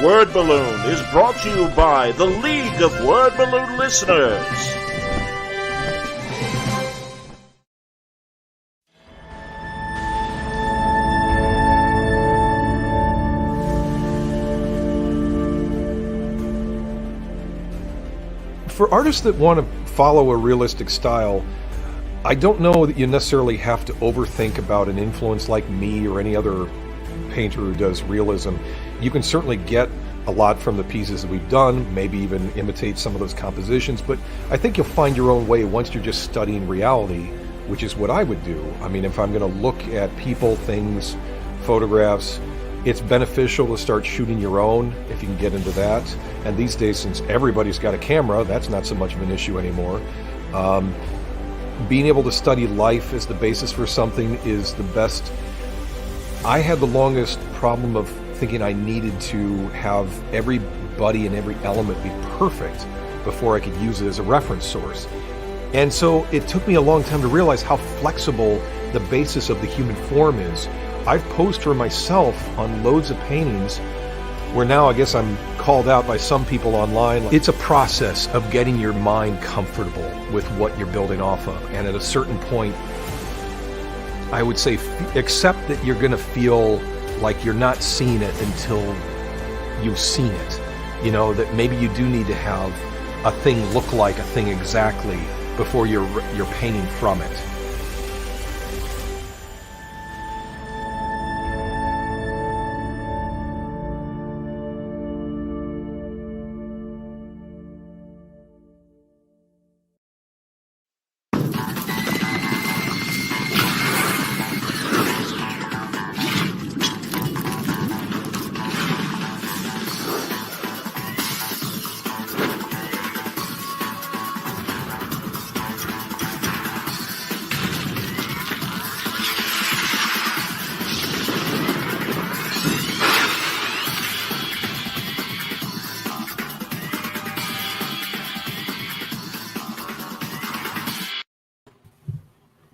Word Balloon is brought to you by the League of Word Balloon Listeners. For artists that want to follow a realistic style, I don't know that you necessarily have to overthink about an influence like me or any other painter who does realism. You can certainly get a lot from the pieces that we've done, maybe even imitate some of those compositions, but I think you'll find your own way once you're just studying reality, which is what I would do. I mean, if I'm going to look at people, things, photographs, it's beneficial to start shooting your own if you can get into that. And these days, since everybody's got a camera, that's not so much of an issue anymore. Being able to study life as the basis for something is the best. I had the longest problem of thinking I needed to have everybody and every element be perfect before I could use it as a reference source. And so it took me a long time to realize how flexible the basis of the human form is. I've posed for myself on loads of paintings where now I guess I'm called out by some people online. It's a process of getting your mind comfortable with what you're building off of. And at a certain point, I would say accept that you're going to feel like you're not seeing it until you've seen it. You know, that maybe you do need to have a thing look like a thing exactly before you're painting from it.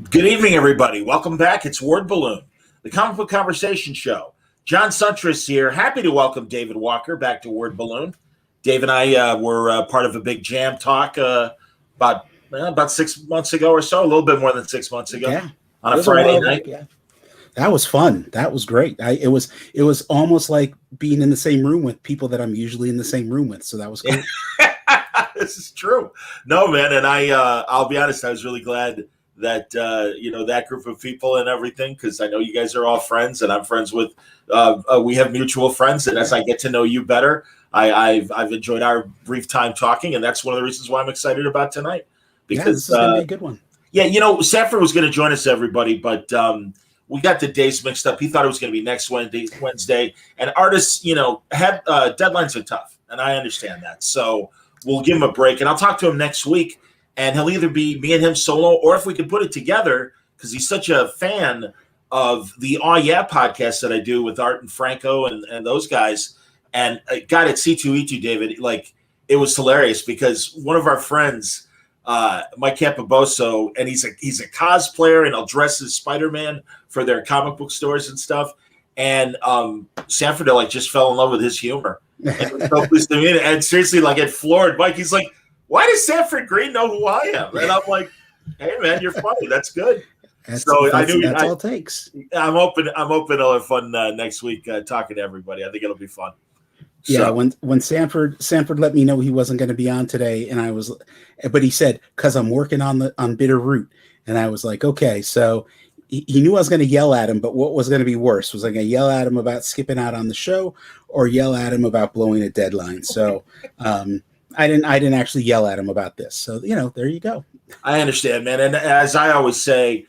Good evening, everybody. Welcome back. It's Word Balloon, the comic book conversation show. John Suntress here. Happy to welcome David Walker back to Word Balloon. Dave and I were part of a big jam talk about 6 months ago or so, a little bit more than 6 months ago, on a Friday night. Yeah. That was fun. That was great. It was almost like being in the same room with people that I'm usually in the same room with. So that was cool. This is true. No, man, and I'll be honest, I was really glad that that group of people and everything, because I know you guys are all friends, and I'm friends with we have mutual friends, and as I get to know you better, I've enjoyed our brief time talking, and that's one of the reasons why I'm excited about tonight, because this is gonna be a good one. Yeah, Sanford was going to join us, everybody, but we got the days mixed up. He thought it was going to be next Wednesday, and artists, had deadlines are tough, and I understand that, so we'll give him a break, and I'll talk to him next week. And he'll either be me and him solo, or if we could put it together, because he's such a fan of the Aw Yeah podcast that I do with Art and Franco and those guys. And God, at C2E2, David, like, it was hilarious because one of our friends, Mike Capoboso, and he's a cosplayer, and he'll dress as Spider-Man for their comic book stores and stuff. And Sanford just fell in love with his humor. And so pleased to meet him. And seriously, it floored Mike. He's like, why does Sanford Green know who I am? And I'm like, hey man, you're funny. That's good. That's all it takes. I'm open to have fun next week talking to everybody. I think it'll be fun. Yeah, so, when Sanford let me know he wasn't going to be on today, but he said, because I'm working on Bitter Root, and I was like, okay, so he knew I was going to yell at him, but what was going to be worse? Was I going to yell at him about skipping out on the show, or yell at him about blowing a deadline? So I didn't actually yell at him about this. So, there you go. I understand, man. And as I always say,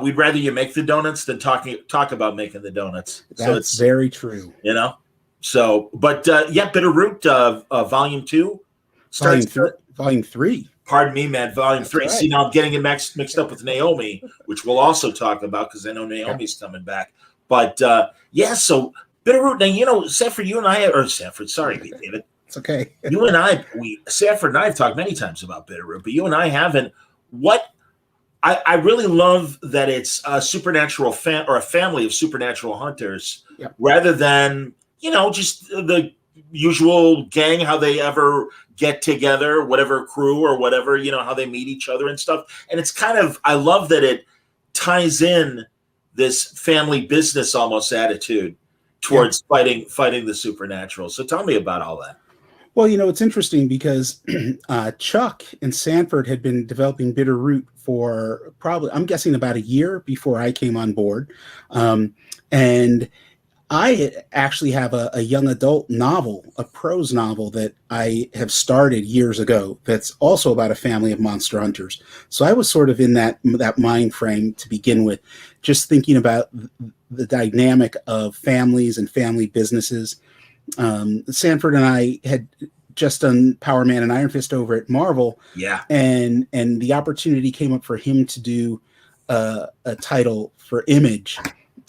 we'd rather you make the donuts than talk about making the donuts. That's very true. So, but Bitter Root, Volume 2. Volume 3. Pardon me, man. Volume 3. Right. See, now I'm getting it mixed up with Naomi, which we'll also talk about because I know Naomi's coming back. But, so Bitter Root. Now, Sanford, you and I, sorry, David. It's okay. You and I, Sanford and I have talked many times about Bitter Root, but you and I haven't. I really love that it's a supernatural or a family of supernatural hunters, rather than just the usual gang, how they ever get together, whatever crew or whatever, how they meet each other and stuff. And it's kind of, I love that it ties in this family business almost attitude towards fighting the supernatural. So tell me about all that. Well, it's interesting because Chuck and Sanford had been developing Bitter Root for probably, I'm guessing, about a year before I came on board. And I actually have a young adult novel, a prose novel that I have started years ago that's also about a family of monster hunters. So I was sort of in that mind frame to begin with, just thinking about the dynamic of families and family businesses. Sanford and I had just done Power Man and Iron Fist over at Marvel. Yeah. And the opportunity came up for him to do a title for Image.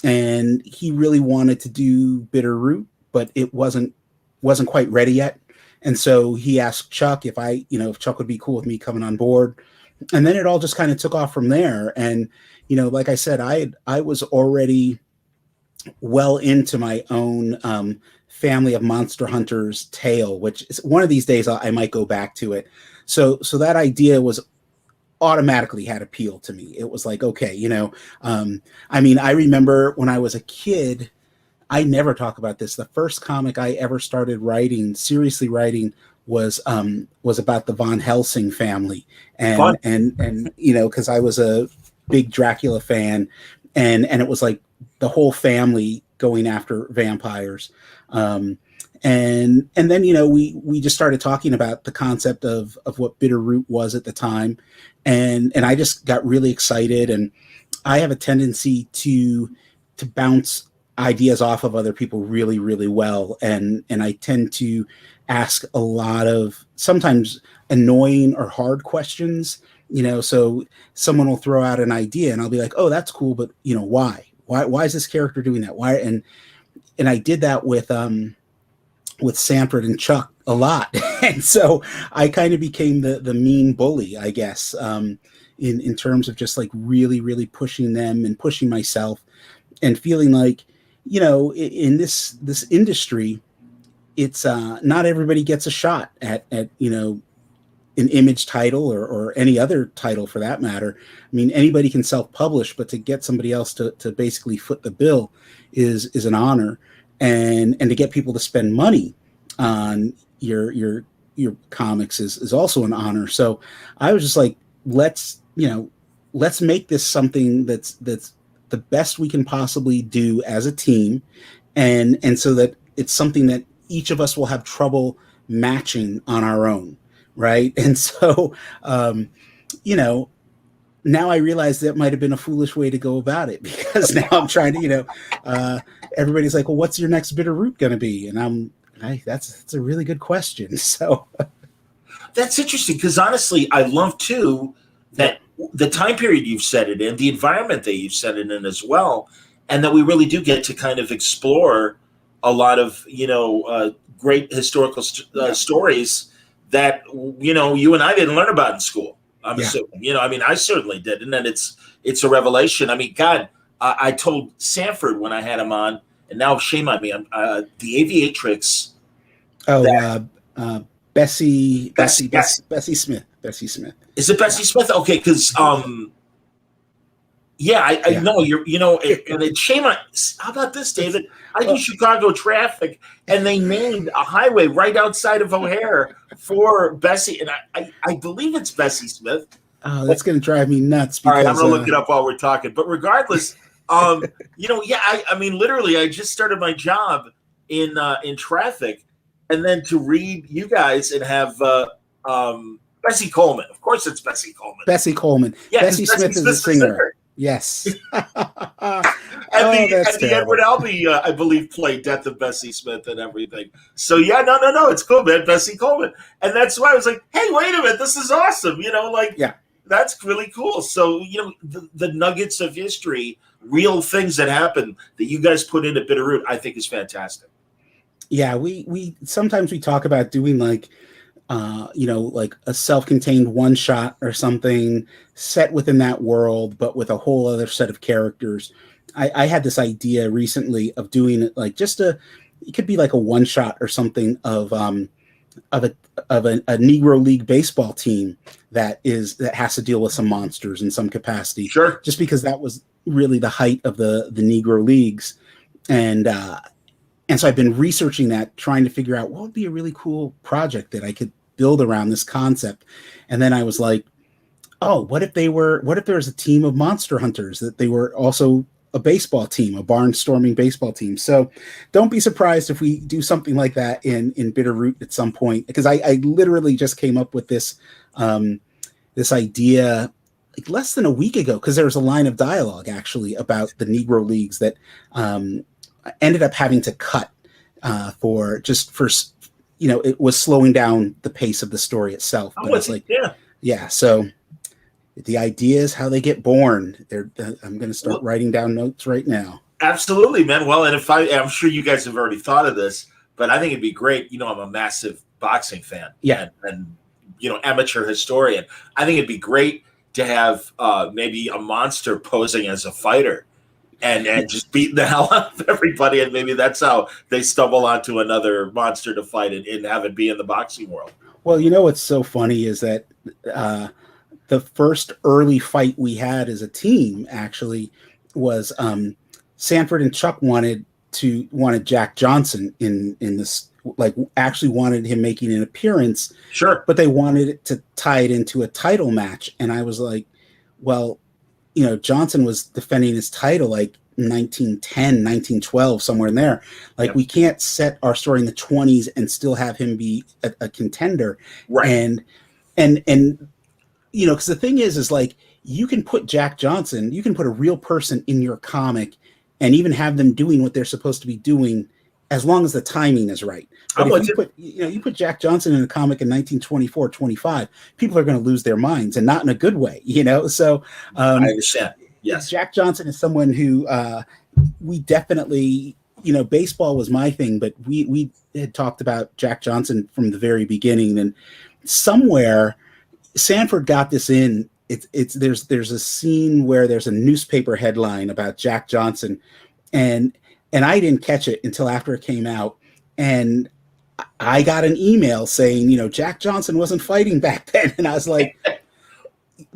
And he really wanted to do Bitter Root, but it wasn't quite ready yet. And so he asked Chuck if Chuck would be cool with me coming on board. And then it all just kind of took off from there. And, like I said, I was already well into my own family of monster hunters tale, which is one of these days I might go back to it. So that idea was automatically had appeal to me. It was like, okay, I remember when I was a kid, I never talk about this. The first comic I ever started seriously writing was about the Von Helsing family. And because I was a big Dracula fan, and it was like the whole family going after vampires. And then, we just started talking about the concept of what Bitter Root was at the time. And I just got really excited, and I have a tendency to bounce ideas off of other people really, really well. And I tend to ask a lot of sometimes annoying or hard questions, so someone will throw out an idea and I'll be like, oh, that's cool. But why is this character doing that? Why? And I did that with Sanford and Chuck a lot. And so I kind of became the mean bully, I guess, in terms of just like really, really pushing them and pushing myself and feeling like, in this industry, it's not everybody gets a shot at an Image title or any other title for that matter. I mean, anybody can self-publish, but to get somebody else to basically foot the bill is an honor. And to get people to spend money on your comics is also an honor. So I was just like, let's make this something that's the best we can possibly do as a team, and so that it's something that each of us will have trouble matching on our own, right? And so now I realize that might have been a foolish way to go about it, because now I'm trying to, everybody's like, well, what's your next Bitter Root going to be? And that's a really good question. So that's interesting, because honestly, I love too that the time period you've set it in, the environment that you've set it in as well, and that we really do get to kind of explore a lot of great historical stories that you and I didn't learn about in school. I'm assuming, I certainly didn't, and it's a revelation. I mean, God, I told Sanford when I had him on, and now shame on me, the Aviatrix. Oh, Bessie Smith. Bessie Smith. Is it Bessie Smith? Okay, because I know and it's shame on. How about this, David? I do Chicago traffic, and they named a highway right outside of O'Hare for Bessie, and I believe it's Bessie Smith. Oh, that's going to drive me nuts. Because, all right, I'm going to look it up while we're talking. But regardless, I mean, literally, I just started my job in traffic, and then to read you guys and have Bessie Coleman. Of course, it's Bessie Coleman. Bessie Coleman. Yeah, Bessie Smith is the singer. Yes. And the Edward Albee, I believe, played Death of Bessie Smith and everything. So no, it's cool, man. Bessie Coleman, and that's why I was like, hey, wait a minute, this is awesome. That's really cool. So the nuggets of history, real things that happen that you guys put into Bitter Root, I think is fantastic. Yeah, we sometimes we talk about doing like a self-contained one shot or something set within that world, but with a whole other set of characters. I had this idea recently of doing it like just a it could be like a one shot or something of a Negro League baseball team that has to deal with some monsters in some capacity. Sure. Just because that was really the height of the Negro Leagues. And so I've been researching that, trying to figure out what would be a really cool project that I could build around this concept. And then I was like, oh, what if there was a team of monster hunters, that they were also a baseball team, a barnstorming baseball team. So don't be surprised if we do something like that in Bitterroot at some point, because I literally just came up with this this idea like less than a week ago, because there was a line of dialogue actually about the Negro Leagues that ended up having to cut for it was slowing down the pace of the story itself. But it's like, yeah. So the idea is how they get born. I'm going to start writing down notes right now. Absolutely, man. Well, and I'm sure you guys have already thought of this, but I think it'd be great. I'm a massive boxing fan. Yeah. And amateur historian. I think it'd be great to have maybe a monster posing as a fighter and just beating the hell out of everybody. And maybe that's how they stumble onto another monster to fight and have it be in the boxing world. Well, what's so funny is that the first early fight we had as a team actually was Sanford and Chuck wanted Jack Johnson in this, like actually wanted him making an appearance. Sure. But they wanted it to tie it into a title match. And I was like, well, Johnson was defending his title like 1910, 1912, somewhere in there. Like, we can't set our story in the 20s and still have him be a contender. Right. And because the thing is like, you can put Jack Johnson, you can put a real person in your comic and even have them doing what they're supposed to be doing, as long as the timing is right. But if you put Jack Johnson in a comic in 1924, 25, people are going to lose their minds, and not in a good way, So I understand. Yes. Jack Johnson is someone who we definitely, baseball was my thing, but we had talked about Jack Johnson from the very beginning, and somewhere Sanford got this in. There's a scene where there's a newspaper headline about Jack Johnson, and I didn't catch it until after it came out, and I got an email saying, Jack Johnson wasn't fighting back then, and I was like,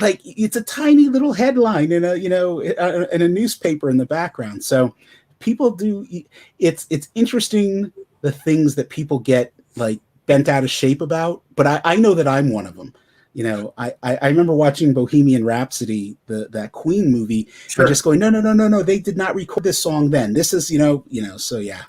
it's a tiny little headline in a newspaper in the background. So people do. It's interesting the things that people get like bent out of shape about, but I know that I'm one of them. I remember watching Bohemian Rhapsody, that Queen movie, and just going, no, they did not record this song then. This is, so yeah.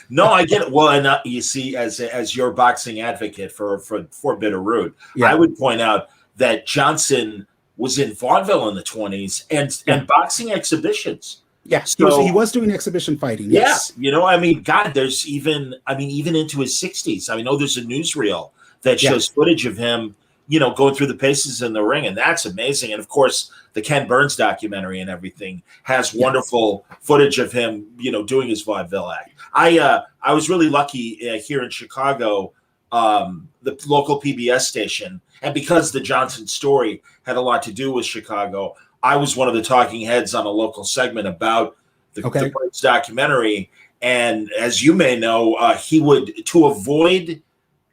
No, I get it. Well, and you see, as your boxing advocate for Bitterroot, I would point out that Johnson was in vaudeville in the 20s and boxing exhibitions. Yeah, so, he was doing exhibition fighting. Yes. God, there's even into his 60s. I know there's a newsreel that shows footage of him, going through the paces in the ring, and that's amazing. And of course, the Ken Burns documentary and everything has wonderful footage of him, doing his vaudeville act. I was really lucky here in Chicago, the local PBS station, and because the Johnson story had a lot to do with Chicago, I was one of the talking heads on a local segment about the Burns documentary. And as you may know, he would, to avoid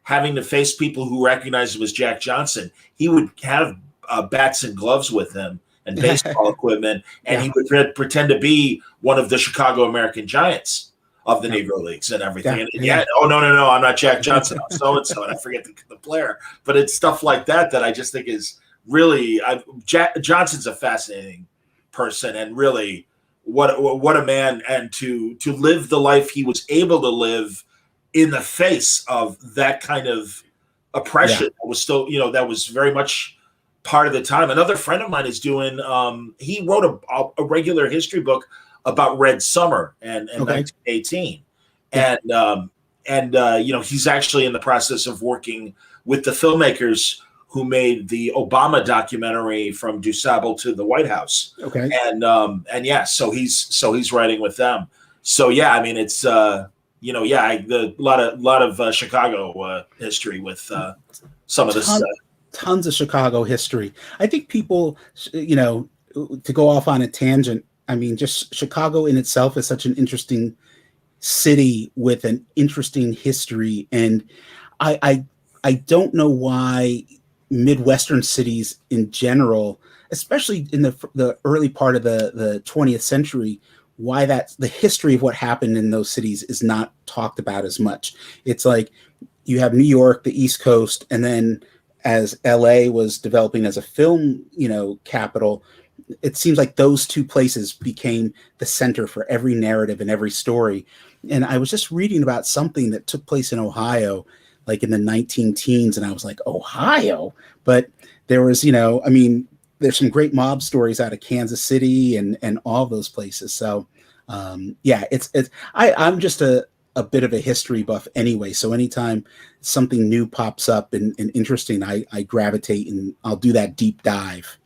having to face people who recognized him as Jack Johnson, he would have bats and gloves with him and baseball equipment, and he would pretend to be one of the Chicago American Giants of the Negro Leagues and everything. Oh, no, I'm not Jack Johnson. I'm so-and-so, and I forget the player. But it's stuff like that I just think is really Jack Johnson's a fascinating person, and really what a man, and to live the life he was able to live in the face of that kind of oppression that was still, that was very much part of the time. Another friend of mine is doing, he wrote a regular history book about Red Summer and 1918. And he's actually in the process of working with the filmmakers who made the Obama documentary From DuSable to the White House. Okay. So he's writing with them. So it's a lot of Chicago history with some of this. Tons of Chicago history. I think people, to go off on a tangent, just Chicago in itself is such an interesting city with an interesting history. And I don't know why Midwestern cities in general, especially in the early part of the 20th century, why that's the history of what happened in those cities is not talked about as much. It's like you have New York, the East Coast, and then as LA was developing as a film, capital, it seems like those two places became the center for every narrative and every story. And I was just reading about something that took place in Ohio, like in the 19 teens, and I was like, Ohio? But there was, there's some great mob stories out of Kansas City and all those places. So I'm just a bit of a history buff anyway. So anytime something new pops up and interesting, I gravitate and I'll do that deep dive.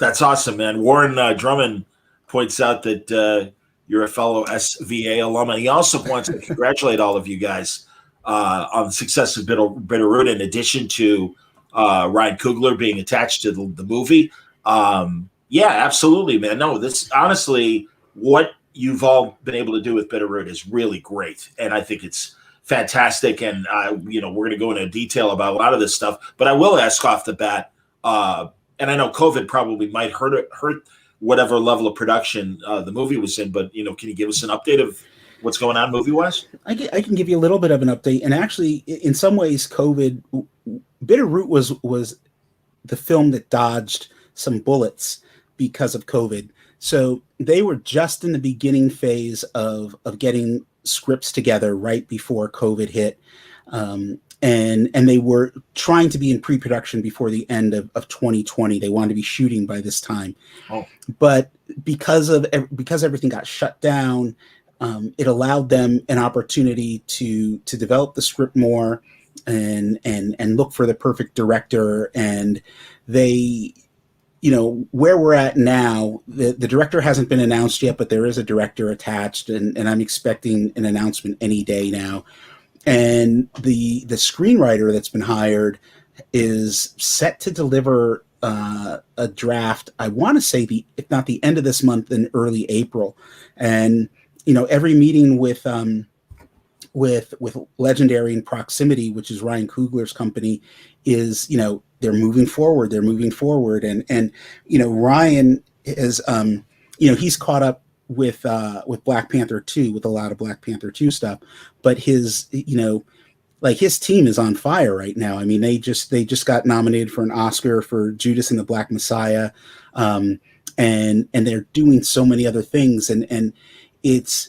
That's awesome, man. Warren Drummond points out that you're a fellow SVA alum, and he also wants to congratulate all of you guys on the success of Bitterroot, in addition to Ryan Coogler being attached to the movie. Yeah, absolutely, man. No, this honestly, what you've all been able to do with Bitterroot is really great, and I think it's fantastic. And we're going to go into detail about a lot of this stuff, but I will ask off the bat. And I know COVID probably might hurt whatever level of production the movie was in, but can you give us an update of what's going on movie-wise? I can give you a little bit of an update, and actually, in some ways, Bitterroot was the film that dodged some bullets because of COVID. So they were just in the beginning phase of getting scripts together right before COVID hit. And they were trying to be in pre-production before the end of 2020. They wanted to be shooting by this time. Oh. But because everything got shut down, it allowed them an opportunity to develop the script more and look for the perfect director. And they, where we're at now, the director hasn't been announced yet, but there is a director attached, and I'm expecting an announcement any day now. And the screenwriter that's been hired is set to deliver a draft, I want to say if not the end of this month, then early April. And every meeting with Legendary and Proximity, which is Ryan Coogler's company, is they're moving forward. And Ryan is he's caught up with Black Panther 2, with a lot of Black Panther 2 stuff, but his his team is on fire right now. I mean, they just got nominated for an Oscar for Judas and the Black Messiah, and they're doing so many other things, and it's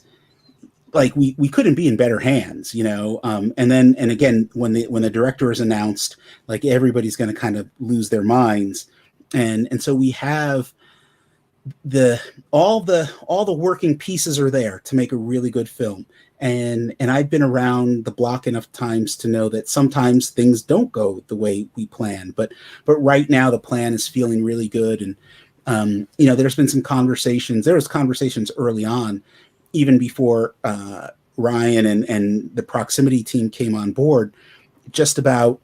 like we couldn't be in better hands, and again, when the director is announced, like, everybody's going to kind of lose their minds, and so we have all the working pieces are there to make a really good film. And I've been around the block enough times to know that sometimes things don't go the way we plan, but right now the plan is feeling really good. And there's been some conversations. There was conversations early on, even before Ryan and the Proximity team came on board, just about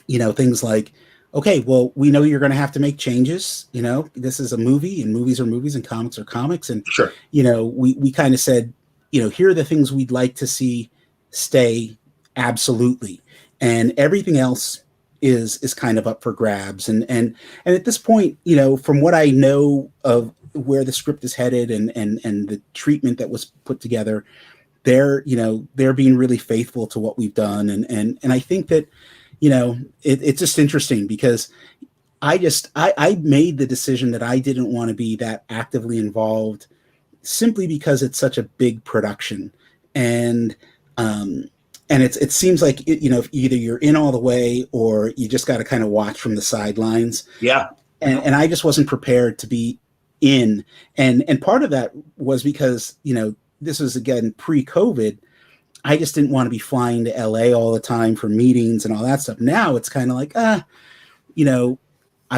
things like, okay, well, we know you're going to have to make changes. This is a movie, and movies are movies, and comics are comics. And, sure, we kind of said, here are the things we'd like to see stay absolutely. And everything else is kind of up for grabs. And at this point, from what I know of where the script is headed and the treatment that was put together, they're being really faithful to what we've done. And I think that, it's just interesting because I made the decision that I didn't want to be that actively involved, simply because it's such a big production. And it seems like, if either you're in all the way or you just got to kind of watch from the sidelines. Yeah. And I just wasn't prepared to be in. And part of that was because, this was, again, pre-COVID. I just didn't want to be flying to LA all the time for meetings and all that stuff. Now it's kind of like, I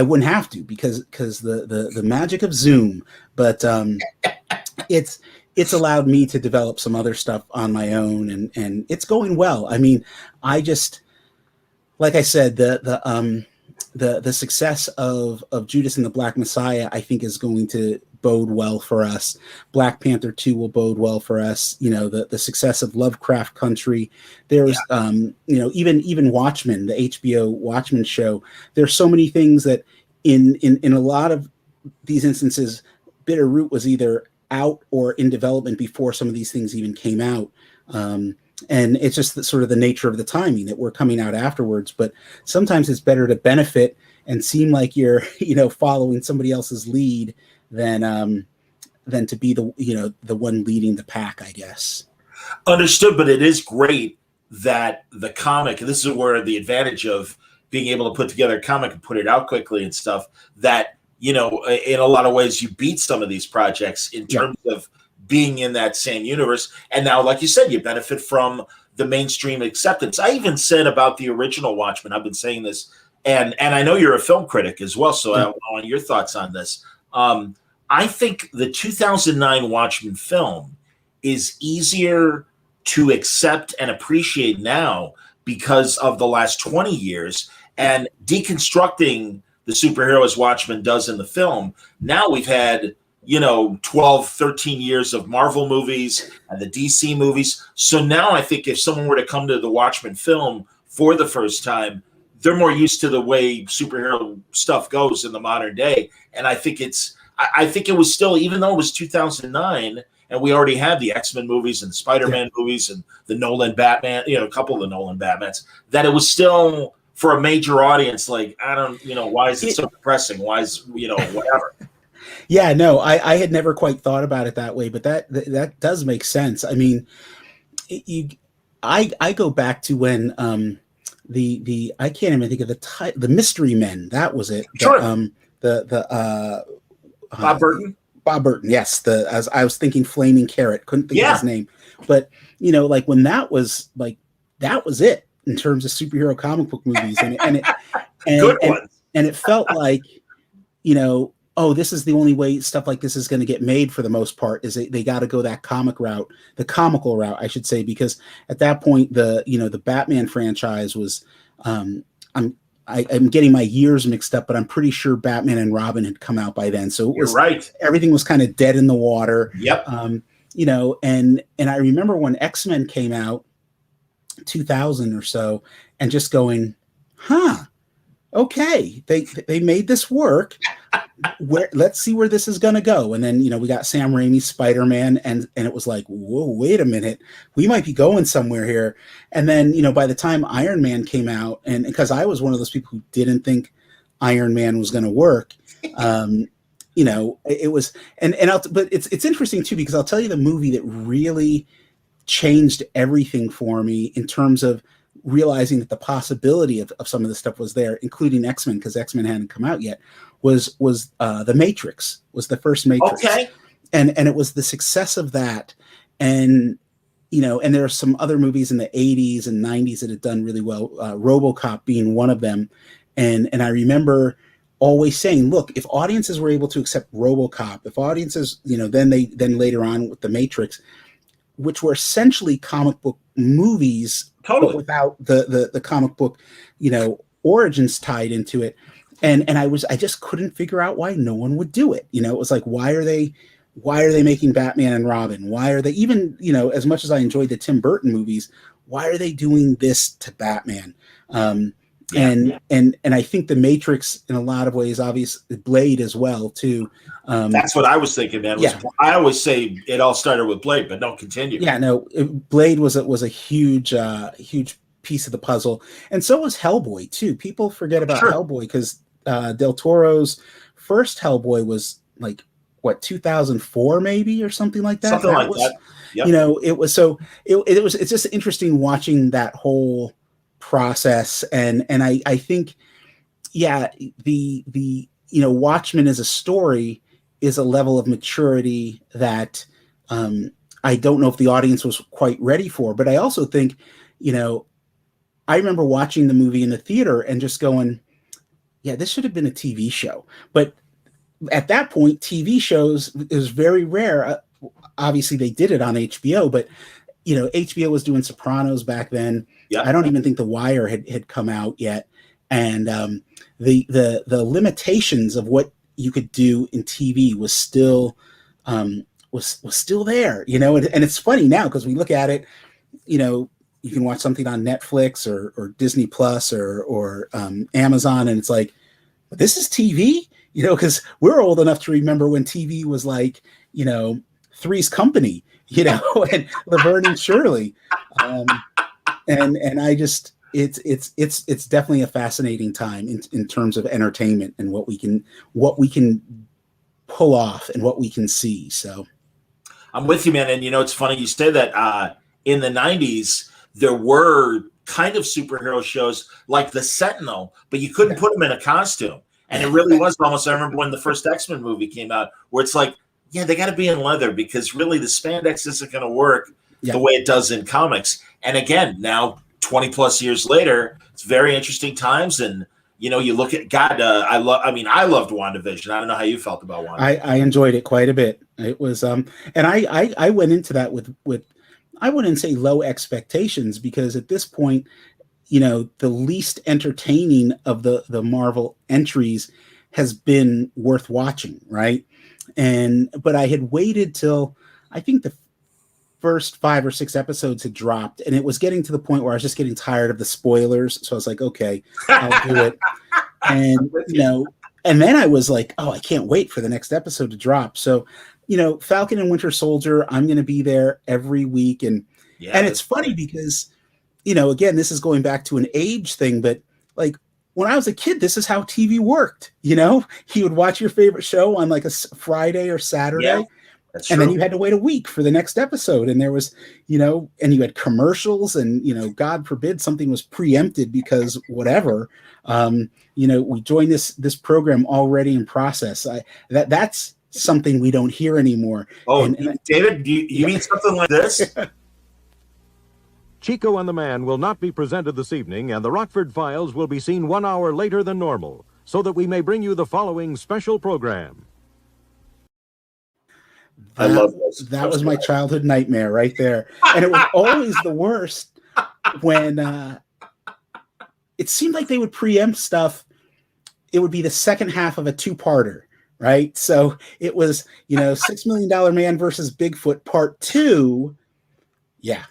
wouldn't have to because the magic of Zoom. But it's allowed me to develop some other stuff on my own, and it's going well. I mean, I just, like I said, the success of Judas and the Black Messiah, I think, is going to bode well for us. Black Panther 2 will bode well for us. You know, the success of Lovecraft Country. There's, you know, even Watchmen, the HBO Watchmen show. There's so many things that in a lot of these instances, Bitter Root was either out or in development before some of these things even came out. And it's just sort of the nature of the timing that we're coming out afterwards. But sometimes it's better to benefit and seem like you're, you know, following somebody else's lead than to be the, you know, the one leading the pack, I guess. Understood, but it is great that the comic, and this is where the advantage of being able to put together a comic and put it out quickly and stuff, that, you know, in a lot of ways you beat some of these projects in terms of being in that same universe. And now, like you said, you benefit from the mainstream acceptance. I even said about the original Watchmen, I've been saying this, and I know you're a film critic as well, so I want your thoughts on this. I think the 2009 Watchmen film is easier to accept and appreciate now because of the last 20 years and deconstructing the superheroes Watchmen does in the film. Now we've had, you know, 12, 13 years of Marvel movies and the DC movies. So now I think if someone were to come to the Watchmen film for the first time, they're more used to the way superhero stuff goes in the modern day. And I think it was still, even though it was 2009 and we already had the X-Men movies and Spider-Man movies and the Nolan Batman, you know, a couple of the Nolan Batmans, that it was still for a major audience. Like, I don't, you know, why is it so depressing? Why is, you know, whatever. Yeah, no, I had never quite thought about it that way, but that does make sense. I mean, I go back to when the I can't even think of the Mystery Men. That was it. Sure. Bob Burton. Bob Burton, yes. As I was thinking, Flaming Carrot, couldn't think of his name, but you know, like when that was it in terms of superhero comic book movies, and it felt like, you know, oh, this is the only way stuff like this is going to get made for the most part, is they got to go that the comical route, I should say, because at that point, the Batman franchise was, I'm getting my years mixed up, but I'm pretty sure Batman and Robin had come out by then. So it was, you're right. Everything was kind of dead in the water. Yep. You know, and I remember when X-Men came out, 2000 or so, and just going, okay, they made this work. Let's see where this is going to go. And then, you know, we got Sam Raimi's Spider-Man, and it was like, whoa, wait a minute, we might be going somewhere here. And then, you know, by the time Iron Man came out, and because I was one of those people who didn't think Iron Man was going to work, you know, it was, but it's interesting too, because I'll tell you the movie that really changed everything for me in terms of realizing that the possibility of some of the stuff was there, including X-Men, because X-Men hadn't come out yet, was The Matrix, was the first Matrix. Okay. And it was the success of that. And, you know, and there are some other movies in the 80s and 90s that had done really well, RoboCop being one of them. And I remember always saying, look, if audiences were able to accept RoboCop, if audiences, you know, then later on with The Matrix, which were essentially comic book movies, totally, but without the comic book, you know, origins tied into it. And I just couldn't figure out why no one would do it. You know, it was like, why are they making Batman and Robin? Why are they, even, you know, as much as I enjoyed the Tim Burton movies, why are they doing this to Batman? And I think The Matrix, in a lot of ways, obviously Blade as well too. That's what I was thinking, man. I always say it all started with Blade, but don't continue. Yeah, no, Blade was a huge piece of the puzzle, and so was Hellboy too. People forget about Hellboy because Del Toro's first Hellboy was like, what, 2004 maybe, or something like that. Something like that. Yep. You know, it was so it's just interesting watching that whole process, and I think, yeah, the you know, Watchmen as a story is a level of maturity that I don't know if the audience was quite ready for. But I also think, you know, I remember watching the movie in the theater and just going, yeah, this should have been a TV show. But at that point, TV shows, it was very rare. Obviously, they did it on HBO, but, you know, HBO was doing Sopranos back then. Yep. I don't even think The Wire had come out yet. And the limitations of what you could do in TV was still was still there, you know. And it's funny now because we look at it, you know, you can watch something on Netflix or Disney Plus or Amazon, and it's like, this is TV, you know, because we're old enough to remember when TV was like, you know, Three's Company, you know, and Laverne and Shirley, and I just, it's definitely a fascinating time in terms of entertainment and what we can pull off and what we can see. So I'm with you, man. And you know, it's funny you say that. In the 90s, there were kind of superhero shows like The Sentinel, but you couldn't put them in a costume. And it really was almost, I remember when the first X-Men movie came out, where it's like, yeah, they got to be in leather because really the spandex isn't going to work the way it does in comics. And again, now 20 plus years later, it's very interesting times. And, you know, you look at God, I loved WandaVision. I don't know how you felt about WandaVision. I enjoyed it quite a bit. It was, and I went into that with, I wouldn't say low expectations, because at this point, you know, the least entertaining of the Marvel entries has been worth watching, right? But I had waited till I think the first 5 or 6 episodes had dropped, and it was getting to the point where I was just getting tired of the spoilers. So I was like, okay, I'll do it. And, you know, and then I was like, oh, I can't wait for the next episode to drop. So, you know, Falcon and Winter Soldier, I'm going to be there every week. And it's funny because, you know, again, this is going back to an age thing, but like when I was a kid, this is how TV worked. You know, you would watch your favorite show on like a Friday or Saturday. And then you had to wait a week for the next episode. And there was, you know, and you had commercials and, you know, God forbid something was preempted because whatever, you know, we joined this program already in process. That's something we don't hear anymore. Oh, and David, do you mean something like this? Chico and the Man will not be presented this evening, and the Rockford Files will be seen 1 hour later than normal, so that we may bring you the following special program. I love this. That was my childhood nightmare right there. And it was always the worst when it seemed like they would preempt stuff. It would be the second half of a 2-parter, right? So it was, you know, $6 Million Man versus Bigfoot Part 2. Yeah.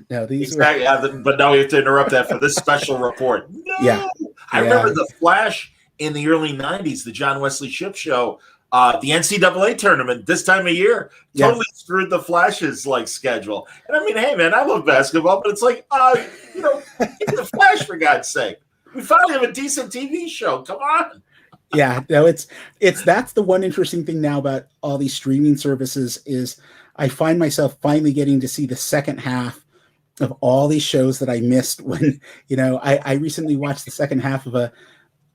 No, these exactly. But now we have to interrupt that for this special report. No! I remember the Flash in the early 90s, the John Wesley Shipp show. The NCAA tournament this time of year totally screwed the Flash's like schedule. And I mean, hey man, I love basketball, but it's like, you know, give the Flash for God's sake. We finally have a decent TV show. Come on. Yeah, no, that's the one interesting thing now about all these streaming services is I find myself finally getting to see the second half of all these shows that I missed when, you know, I recently watched the second half of a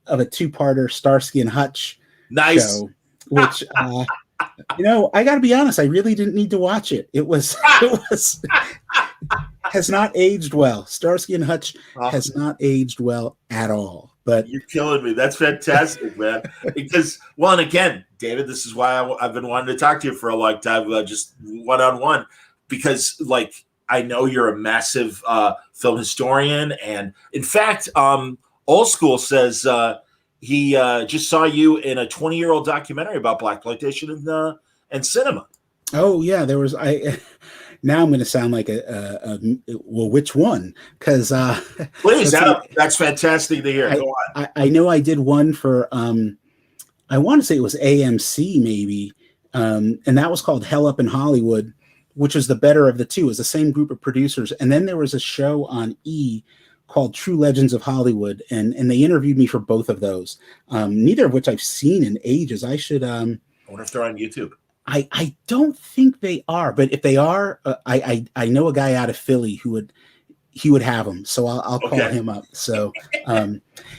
2-parter Starsky and Hutch show. Which, you know, I got to be honest, I really didn't need to watch it. It has not aged well. Starsky and Hutch has not aged well at all. But you're killing me. That's fantastic, man. Because, well, and again, David, this is why I've been wanting to talk to you for a long time, just one-on-one, because, like, I know you're a massive film historian, and in fact, Old School says. He just saw you in a 20-year-old documentary about blaxploitation and cinema. Oh yeah, there was. Now I'm going to sound like well, which one? Because please, that's fantastic to hear. Go on. I know I did one for I want to say it was AMC maybe, and that was called Hell Up in Hollywood, which was the better of the two. It was the same group of producers, and then there was a show on E! Called True Legends of Hollywood, and they interviewed me for both of those, neither of which I've seen in ages. I should I wonder if they're on YouTube. I don't think they are, but if they are, I know a guy out of Philly who would have them, so I'll call him up. So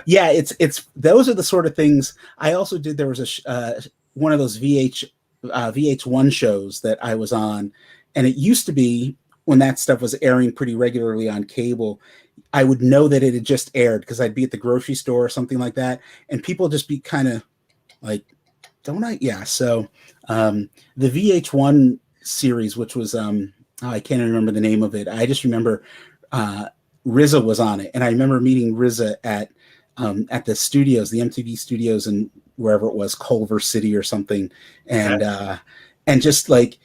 yeah, it's those are the sort of things. I also did. There was one of those VH1 shows that I was on, and it used to be when that stuff was airing pretty regularly on cable. I would know that it had just aired because I'd be at the grocery store or something like that, and people just be kind of like, "Don't I?" Yeah. So the VH1 series, which was I can't remember the name of it. I just remember RZA was on it, and I remember meeting RZA at the studios, the MTV studios in wherever it was, Culver City or something, and just like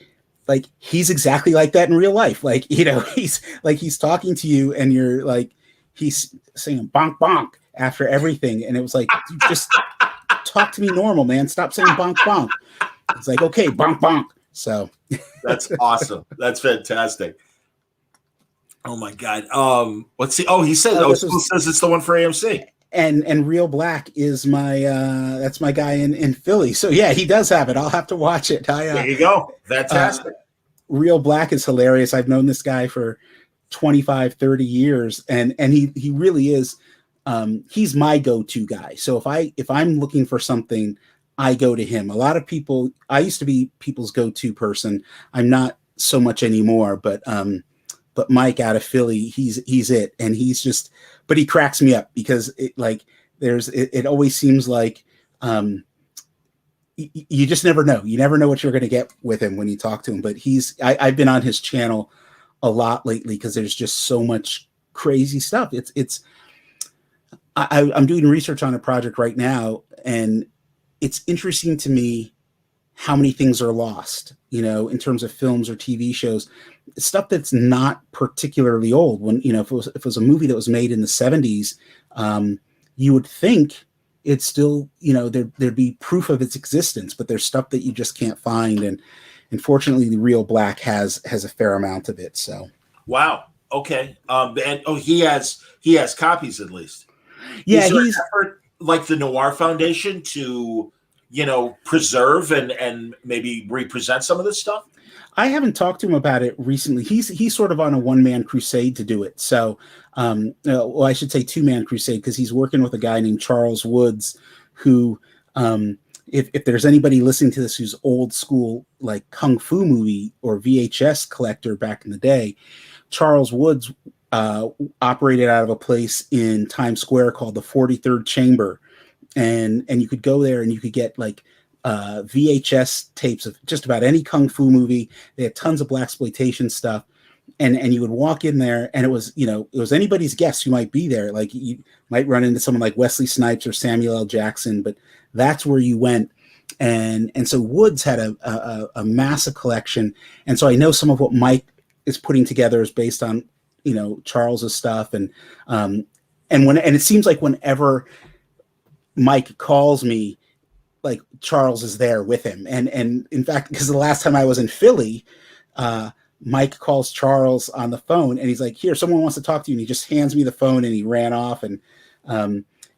he's exactly like that in real life. Like, you know, he's talking to you, and you're like, he's saying bonk bonk after everything, and it was like, just talk to me normal, man. Stop saying bonk bonk. It's like, okay, bonk bonk. So that's awesome. That's fantastic. Oh my God. Let's see. Oh, he said, says it's the one for AMC. And Real Black is my that's my guy in Philly. So yeah, he does have it. I'll have to watch it. There you go. Fantastic. Real Black is hilarious. I've known this guy for 25, 30 years, and he really is. He's my go-to guy. So if I'm looking for something, I go to him. A lot of people, I used to be people's go-to person. I'm not so much anymore, but Mike out of Philly, he's it. And he's just, but he cracks me up because it always seems like, you just never know. You never know what you're going to get with him when you talk to him, but I've been on his channel a lot lately because there's just so much crazy stuff. I'm doing research on a project right now, and it's interesting to me how many things are lost, you know, in terms of films or TV shows, stuff that's not particularly old. When, you know, if it was a movie that was made in the 70s, you would think it's still, you know, there'd be proof of its existence, but there's stuff that you just can't find. And unfortunately, the Real Black has a fair amount of it. So, wow. Okay. He has copies at least. Yeah, he's an effort, like the Noir Foundation, to, you know, preserve and maybe represent some of this stuff. I haven't talked to him about it recently. He's sort of on a one-man crusade to do it. So, well, I should say two-man crusade, because he's working with a guy named Charles Woods, who, if there's anybody listening to this who's old school, like Kung Fu movie or VHS collector back in the day, Charles Woods operated out of a place in Times Square called the 43rd Chamber. And you could go there and you could get like VHS tapes of just about any Kung Fu movie. They had tons of blaxploitation stuff. And you would walk in there, and it was, you know, it was anybody's guess who might be there. Like, you might run into someone like Wesley Snipes or Samuel L. Jackson, but that's where you went. And so Woods had a massive collection. And so I know some of what Mike is putting together is based on, you know, Charles's stuff. And it seems like whenever Mike calls me, like, Charles is there with him. And in fact, because the last time I was in Philly, Mike calls Charles on the phone, and he's like, "Here, someone wants to talk to you." And he just hands me the phone, and he ran off. And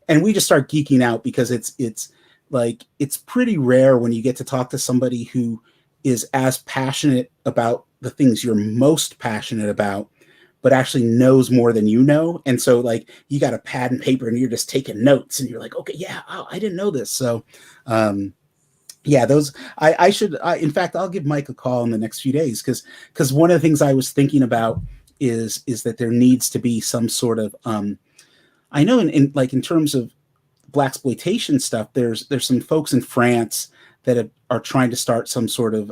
we just start geeking out, because it's pretty rare when you get to talk to somebody who is as passionate about the things you're most passionate about, but actually knows more than you know. And so, like, you got a pad and paper and you're just taking notes, and you're like, okay, yeah, oh, I didn't know this. So, yeah, those, in fact, I'll give Mike a call in the next few days, because one of the things I was thinking about is that there needs to be some sort of, I know in terms of blaxploitation stuff, there's some folks in France that are trying to start some sort of,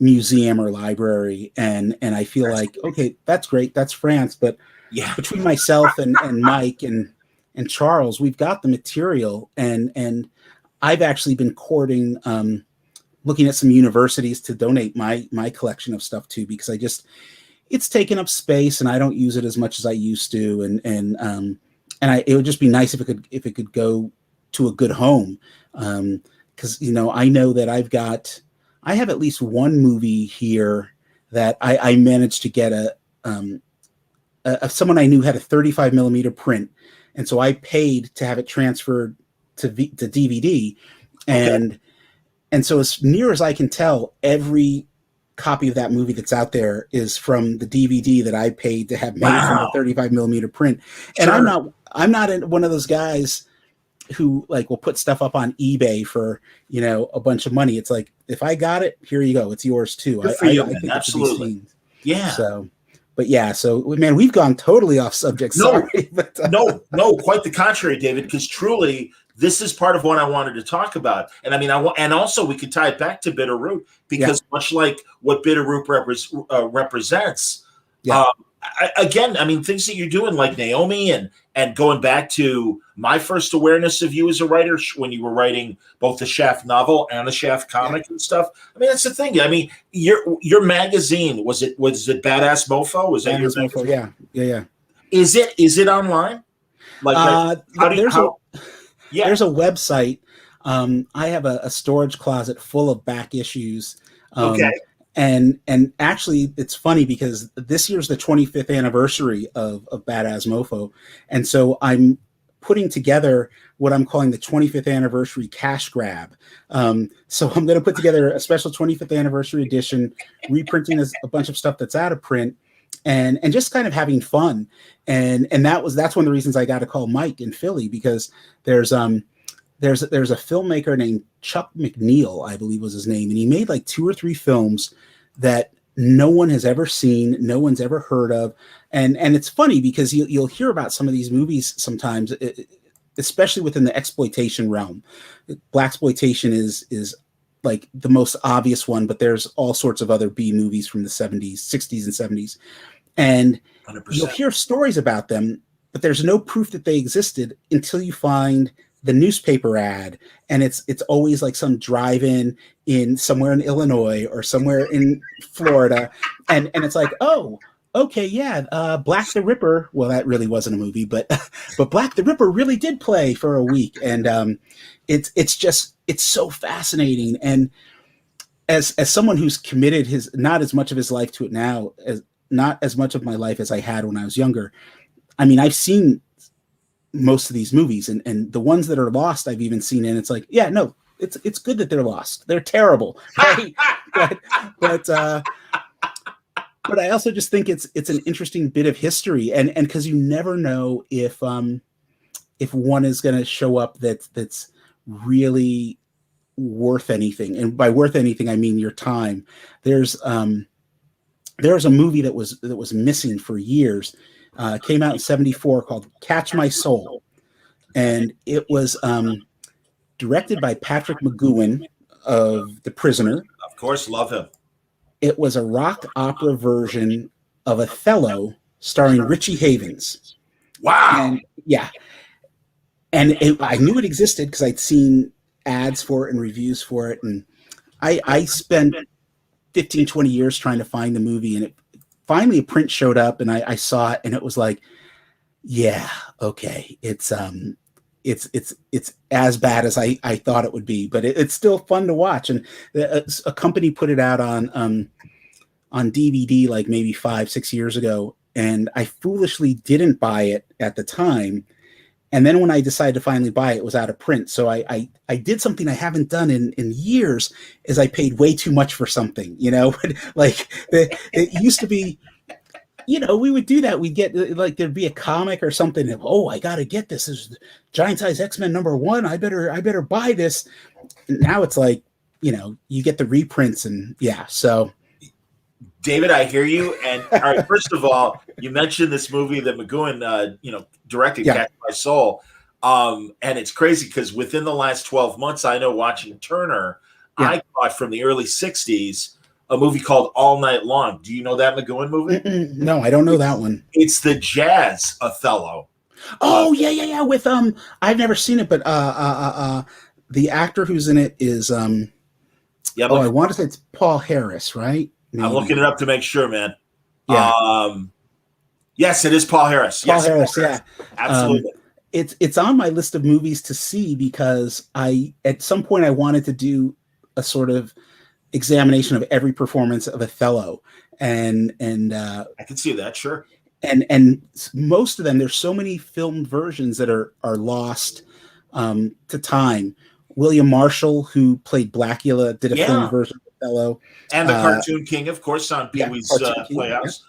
museum or library, and I feel like, okay, that's great, that's France, but yeah, between myself and Mike and Charles, we've got the material, and I've actually been courting, looking at some universities to donate my collection of stuff to, because it's taken up space and I don't use it as much as I used to, and it would just be nice if it could go to a good home, because, you know, I know that I have at least one movie here that I managed to get someone I knew had a 35 millimeter print. And so I paid to have it transferred to DVD. And so, as near as I can tell, every copy of that movie that's out there is from the DVD that I paid to have made from the 35 millimeter print. And sure. I'm not one of those guys who, like, will put stuff up on eBay for, you know, a bunch of money. It's like, if I got it, here you go, it's yours too. Good for you, man. Absolutely. Yeah. So, but yeah, so, man, we've gone totally off subject. Sorry, but no, quite the contrary, David, because truly this is part of what I wanted to talk about. And I mean, and also we could tie it back to Bitterroot, because much like what Bitterroot represents, again, I mean, things that you're doing, like Naomi And going back to my first awareness of you as a writer, when you were writing both the Shaft novel and the Shaft comic and stuff. I mean, that's the thing. I mean, your magazine, was it Badass Mofo? Was that Badass your Mofo? magazine? Yeah. Is it online? Like, there's a website. I have a storage closet full of back issues. Okay. And actually, it's funny because this year's the 25th anniversary of Badass Mofo, and so I'm putting together what I'm calling the 25th anniversary cash grab. So I'm going to put together a special 25th anniversary edition, reprinting a bunch of stuff that's out of print, and just kind of having fun. And that's one of the reasons I got to call Mike in Philly, because there's a filmmaker named Chuck McNeil, I believe was his name, and he made like 2 or 3 films that no one has ever seen, no one's ever heard of, and it's funny because you'll hear about some of these movies sometimes, especially within the exploitation realm. Blaxploitation is like the most obvious one, but there's all sorts of other B movies from the 70s, 60s, and 70s, and 100%. You'll hear stories about them, but there's no proof that they existed until you find the newspaper ad, and it's always like some drive-in in somewhere in Illinois or somewhere in Florida, and it's like, oh, okay, yeah, Black the Ripper. Well, that really wasn't a movie, but Black the Ripper really did play for a week, and it's so fascinating. And as someone who's committed not as much of his life to it now, not as much of my life as I had when I was younger. I mean, I've seen most of these movies, and the ones that are lost I've even seen, and it's like, yeah, no, it's good that they're lost. They're terrible, right? but I also just think it's an interesting bit of history, and because you never know if one is going to show up that's really worth anything, and by worth anything I mean your time. There's a movie that was missing for years. Came out in 1974 called Catch My Soul, and it was directed by Patrick McGowan of The Prisoner. Of course, love him. It was a rock opera version of Othello starring Richie Havens. Wow. And yeah. And I knew it existed because I'd seen ads for it and reviews for it. And I spent 15, 20 years trying to find the movie, and finally a print showed up, and I saw it, and it was like, yeah, okay, it's as bad as I thought it would be, but it's still fun to watch. And a company put it out on DVD like maybe 5-6 years ago, and I foolishly didn't buy it at the time. And then when I decided to finally buy it, it was out of print. So I did something I haven't done in years, is I paid way too much for something, like it used to be, we would do that. We'd get, like, there'd be a comic or something. And, oh, I got to get this. This is Giant Size X-Men #1. I better buy this. And now it's like, you get the reprints, and yeah. So David, I hear you. And all right, first of all, you mentioned this movie that McGowan, directed, Catch My Soul. And it's crazy because within the last 12 months, I know, watching Turner, I caught from the early 60s a movie called All Night Long. Do you know that McGowan movie? No, I don't know that one. It's the jazz Othello. Oh, yeah. With I've never seen it, but the actor who's in it is I want to say it's Paul Harris, right? Maybe. I'm looking it up to make sure, man. Yeah. Yes, it is Paul Harris. Paul Harris. Absolutely. It's on my list of movies to see, because at some point I wanted to do a sort of examination of every performance of Othello, and I can see that, sure. And most of them, there's so many filmed versions that are lost to time. William Marshall, who played Blackula, did a film version of Othello, and the Cartoon King, of course, on Pee-wee's Playhouse.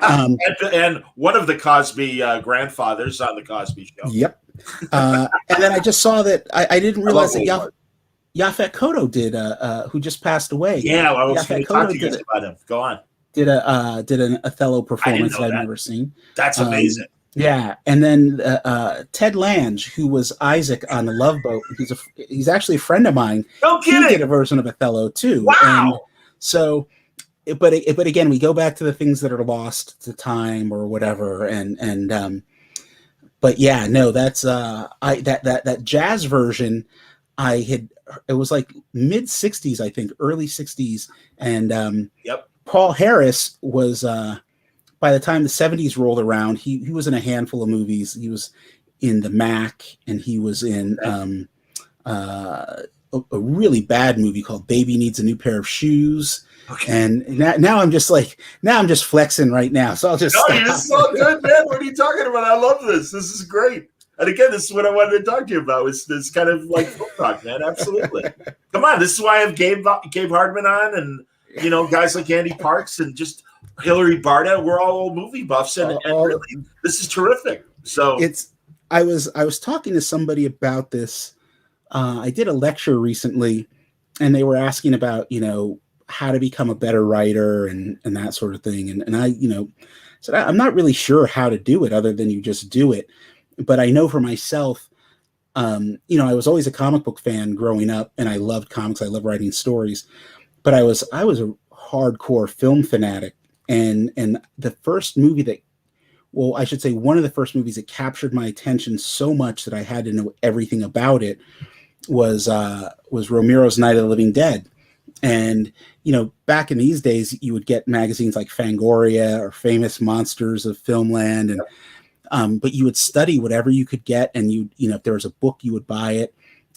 And one of the Cosby grandfathers on the Cosby Show. Yep. And then I just saw that I didn't realize that Yaphet Kotto did, who just passed away. Yeah, I was going to talk to you guys about him. Go on. Did an Othello performance that I've never seen. That's amazing. Yeah, and then Ted Lange, who was Isaac on The Love Boat, he's actually a friend of mine. No kidding. He did a version of Othello too. Wow. And so, but again, we go back to the things that are lost to time or whatever, and but yeah, no, that's that jazz version. It was like mid 60s, I think, early 60s. And Yep. Paul Harris was, by the time the 70s rolled around, he was in a handful of movies. He was in The Mac, and he was in a really bad movie called Baby Needs a New Pair of Shoes. Okay. And now I'm just flexing right now. So I'll just No, this is all good, man. What are you talking about? I love this. This is great. And again, this is what I wanted to talk to you about. It's this kind of like film talk, man. Absolutely. Come on. This is why I have Gabe Hardman on, and guys like Andy Parks and just Hillary Barda. We're all old movie buffs, and really, this is terrific. So I was talking to somebody about this. I did a lecture recently, and they were asking about how to become a better writer and that sort of thing. And I said I'm not really sure how to do it other than you just do it. But I know for myself, I was always a comic book fan growing up, and I loved comics. I love writing stories, but I was a hardcore film fanatic. And the first movie one of the first movies that captured my attention so much that I had to know everything about it was Romero's Night of the Living Dead. And, back in these days, you would get magazines like Fangoria or Famous Monsters of Filmland, and but you would study whatever you could get, and if there was a book, you would buy it,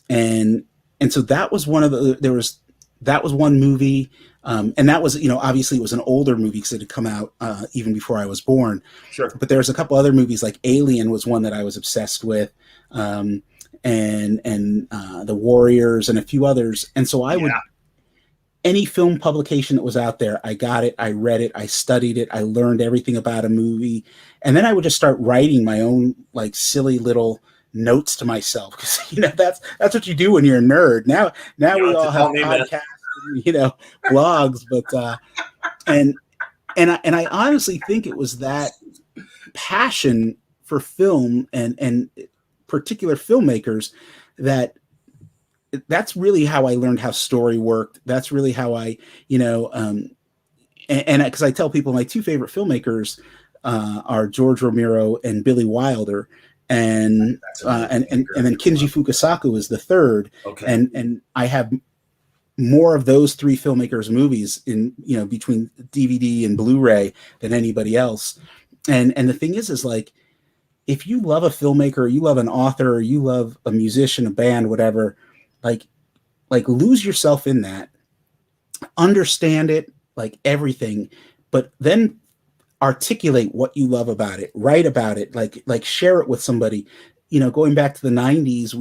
and so that was one movie, and that was obviously it was an older movie because it had come out even before I was born. Sure. But there was a couple other movies, like Alien was one that I was obsessed with, and The Warriors and a few others, and so I would. Any film publication that was out there, I got it, I read it, I studied it, I learned everything about a movie, and then I would just start writing my own like silly little notes to myself, because that's what you do when you're a nerd. Now we all have podcasts, and, blogs, but and I honestly think it was that passion for film and particular filmmakers that's really how I learned how story worked. That's really how I, and because I tell people my two favorite filmmakers are George Romero and Billy Wilder, and then Kinji Fukasaku is the third. Okay. And I have more of those three filmmakers' movies in between DVD and Blu-ray than anybody else. And the thing is like, if you love a filmmaker, or you love an author, or you love a musician, a band, whatever. Like lose yourself in that, understand it, like everything, but then articulate what you love about it, write about it, like share it with somebody. Going back to the 90s,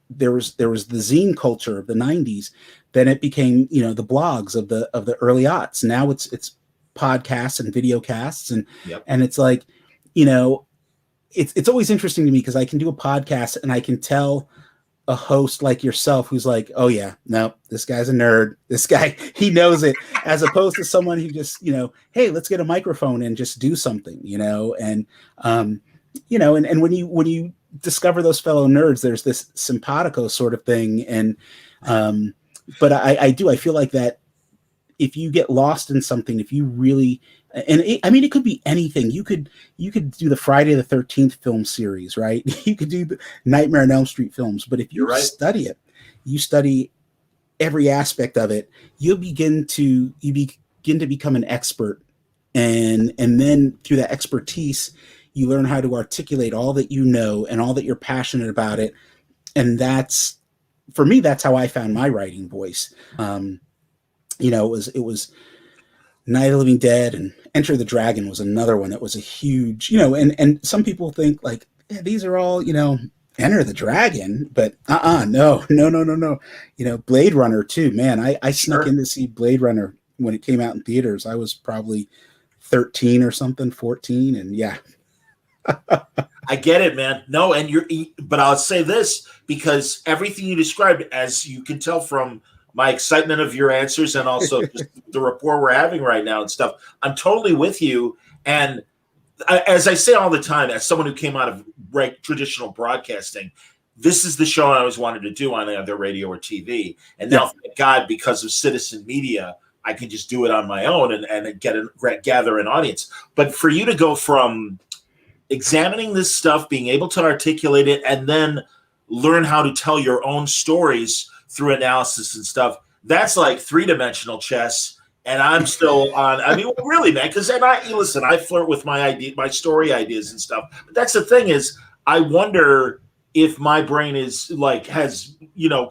there was the zine culture of the 90s. Then it became, the blogs of the early aughts. Now it's podcasts and video casts. And, yep. And it's like, it's always interesting to me because I can do a podcast and I can tell a host like yourself who's like, oh yeah, no, this guy's a nerd. This guy, he knows it, as opposed to someone who just, hey, let's get a microphone and just do something, and when you discover those fellow nerds, there's this simpatico sort of thing. And, but I feel like that if you get lost in something, if you really, it could be anything. You could do the Friday the 13th film series, right? You could do the Nightmare on Elm Street films. But if you study it, you study every aspect of it, you begin to become an expert. And then through that expertise, you learn how to articulate all that you know and all that you're passionate about it. And that's, for me, that's how I found my writing voice. It was Night of the Living Dead, and Enter the Dragon was another one that was a huge, and some people think like, yeah, these are all, Enter the Dragon, but no. Blade Runner too, man. I snuck in to see Blade Runner when it came out in theaters. I was probably 13 or something, 14, and yeah. I get it, man. No, but I'll say this, because everything you described, as you can tell from my excitement of your answers and also just the rapport we're having right now and stuff, I'm totally with you. And as I say all the time, as someone who came out of traditional broadcasting, this is the show I always wanted to do on either radio or TV. And now, thank God, because of Citizen Media, I can just do it on my own and gather an audience. But for you to go from examining this stuff, being able to articulate it, and then learn how to tell your own stories through analysis and stuff. That's like 3-dimensional chess. And I'm still on. I mean, really, man, because then I flirt with my story ideas and stuff. But that's the thing is, I wonder if my brain is like has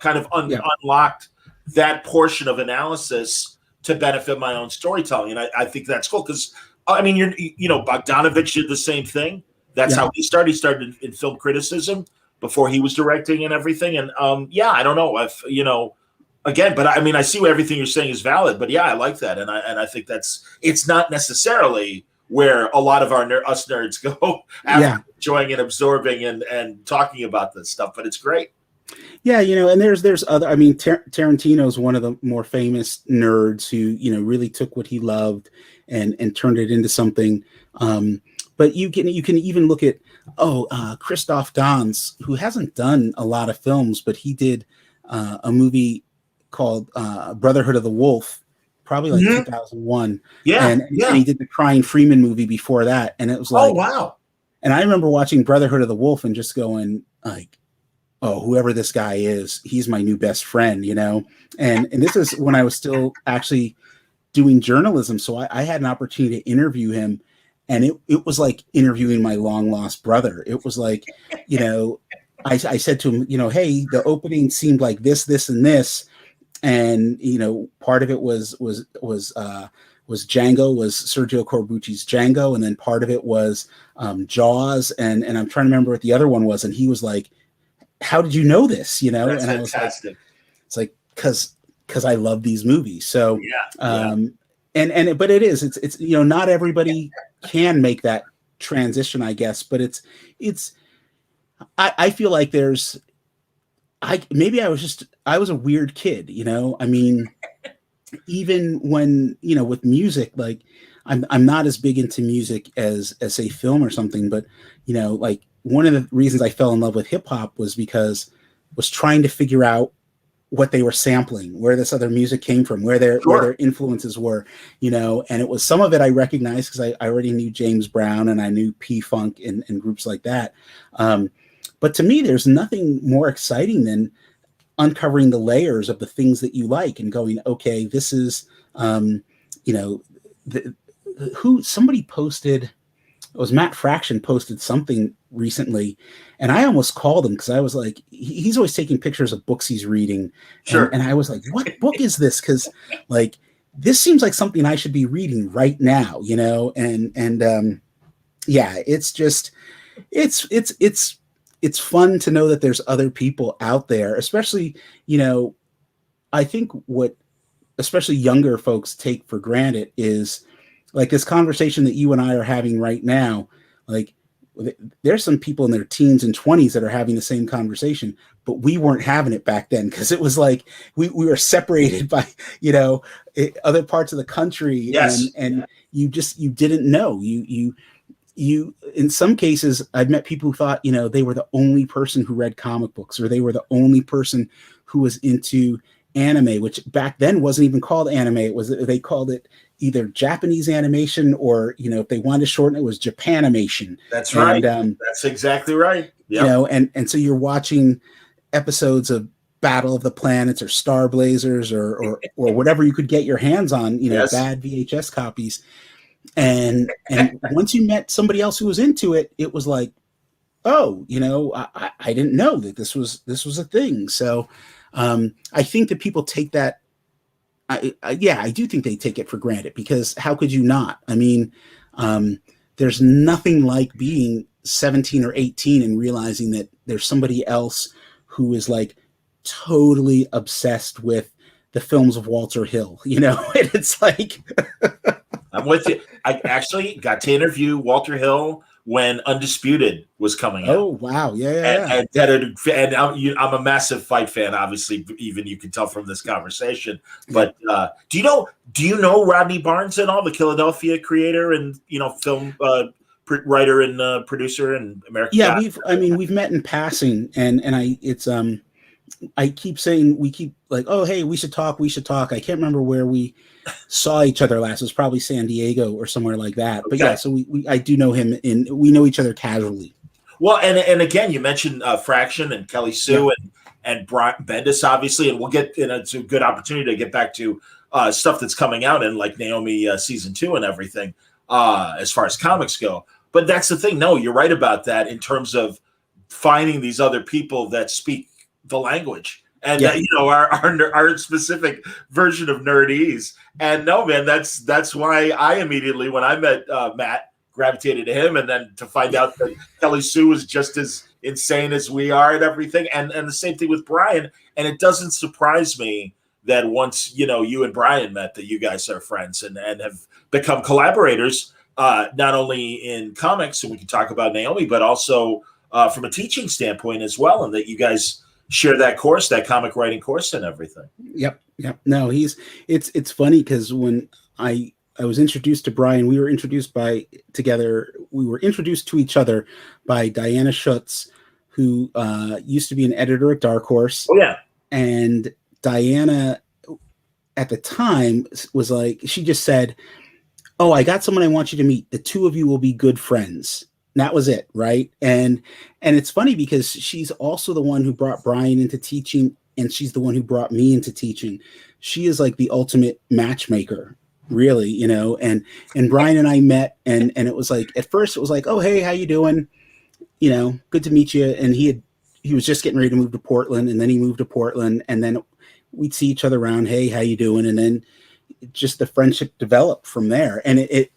kind of unlocked that portion of analysis to benefit my own storytelling, and I think that's cool because I mean, Bogdanovich did the same thing. That's how he started. He started in film criticism before he was directing and everything. And I don't know if again, but I mean, I see what everything you're saying is valid. But yeah, I like that, and I think it's not necessarily where a lot of us nerds go after enjoying and absorbing and talking about this stuff. But it's great. Yeah, and there's other. I mean, Tarantino's one of the more famous nerds who really took what he loved and turned it into something. But you can even look at Christoph Gans, who hasn't done a lot of films, but he did a movie called Brotherhood of the Wolf, probably like 2001. Yeah, and he did the Crying Freeman movie before that, and it was like, oh wow. And I remember watching Brotherhood of the Wolf and just going like, oh, whoever this guy is, he's my new best friend, And this is when I was still actually doing journalism, so I had an opportunity to interview him, and it was like interviewing my long lost brother. It was like, I said to him, hey, the opening seemed like this, and this. And part of it was Django, was Sergio Corbucci's Django, and then part of it was Jaws, and I'm trying to remember what the other one was. And he was like, "How did you know this?" That's and I was fantastic. Like, it's like because I love these movies. So but it's not everybody can make that transition, I guess. But I feel like I was a weird kid, I mean, even when, with music, like I'm not as big into music as say film or something, but, like one of the reasons I fell in love with hip hop was because I was trying to figure out what they were sampling, where this other music came from, where their influences were, and it was some of it I recognized because I already knew James Brown and I knew P-Funk and groups like that. But to me, there's nothing more exciting than uncovering the layers of the things that you like and going, okay, this is, somebody posted, it was Matt Fraction posted something recently, and I almost called him because I was like, he's always taking pictures of books he's reading. Sure. And I was like, what book is this? Because like, this seems like something I should be reading right now, it's just, it's fun to know that there's other people out there, especially, I think what especially younger folks take for granted is like this conversation that you and I are having right now. Like there's some people in their teens and 20s that are having the same conversation, but we weren't having it back then because it was like we were separated by, other parts of the country. Yes. And you didn't know. You in some cases I've met people who thought they were the only person who read comic books, or they were the only person who was into anime, which back then wasn't even called anime. They called it either Japanese animation, or if they wanted to shorten it, was Japanimation. That's right. That's exactly right. Yep. And so you're watching episodes of Battle of the Planets or Star Blazers or whatever you could get your hands on, bad VHS copies. And once you met somebody else who was into it, it was like, oh, I didn't know that this was a thing. So I think that people take that. I do think they take it for granted, because how could you not? I mean, there's nothing like being 17 or 18 and realizing that there's somebody else who is like totally obsessed with the films of Walter Hill, and it's like, I'm with you. I actually got to interview Walter Hill when Undisputed was coming out. Oh, wow. Yeah. And I'm a massive Fight fan, obviously, even you can tell from this conversation. But do you know Rodney Barnes at all, the Philadelphia creator and, film writer and producer and American? Yeah, we've met in passing, and I keep saying, we keep like, oh, hey, we should talk. I can't remember where we saw each other last. It was probably San Diego or somewhere like that. But yeah, so I do know him, and we know each other casually. Well, and again, you mentioned Fraction and Kelly Sue and Brian Bendis, obviously, and we'll get, it's a good opportunity to get back to stuff that's coming out in like Naomi season 2 and everything as far as comics go. But that's the thing. No, you're right about that in terms of finding these other people that speak the language and our specific version of nerdese. And no, man, that's why I immediately, when I met Matt, gravitated to him, and then to find out that Kelly Sue is just as insane as we are and everything, and the same thing with Brian. And it doesn't surprise me that once you and Brian met, that you guys are friends and have become collaborators, not only in comics, and we can talk about Naomi, but also from a teaching standpoint as well, and that you guys share that course, that comic writing course and everything. Yep. No, it's funny because when I was introduced to Brian, we were introduced to each other by Diana Schutz, who used to be an editor at Dark Horse. Oh, yeah. And Diana, at the time, was like, she just said, oh, I got someone I want you to meet. The two of you will be good friends. And that was it, right? And it's funny because she's also the one who brought Brian into teaching, and she's the one who brought me into teaching. She is like the ultimate matchmaker, really, and Brian and I met, and it was like, at first it was like, oh, hey, how you doing? Good to meet you. And he was just getting ready to move to Portland, and then he moved to Portland, and then we'd see each other around, hey, how you doing? And then just the friendship developed from there. And it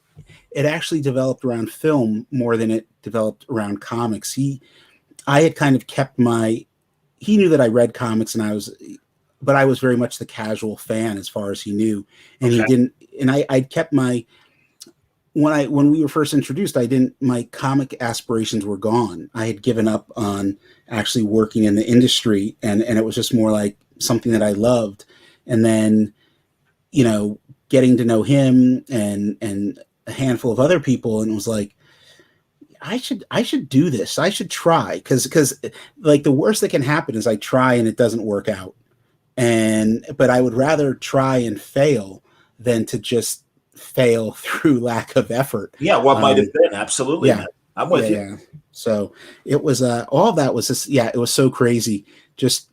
actually developed around film more than it developed around comics. I had kind of kept he knew that I read comics, but I was very much the casual fan as far as he knew. And he didn't, and I'd kept when we were first introduced, my comic aspirations were gone. I had given up on actually working in the industry, and it was just more like something that I loved. And then, getting to know him and a handful of other people, and it was like, I should do this. I should try. Cause like the worst that can happen is I try and it doesn't work out. But I would rather try and fail than to just fail through lack of effort. Yeah. What might have been. Absolutely. Yeah. I'm with you. Yeah. So it was, all of that was just, it was so crazy. Just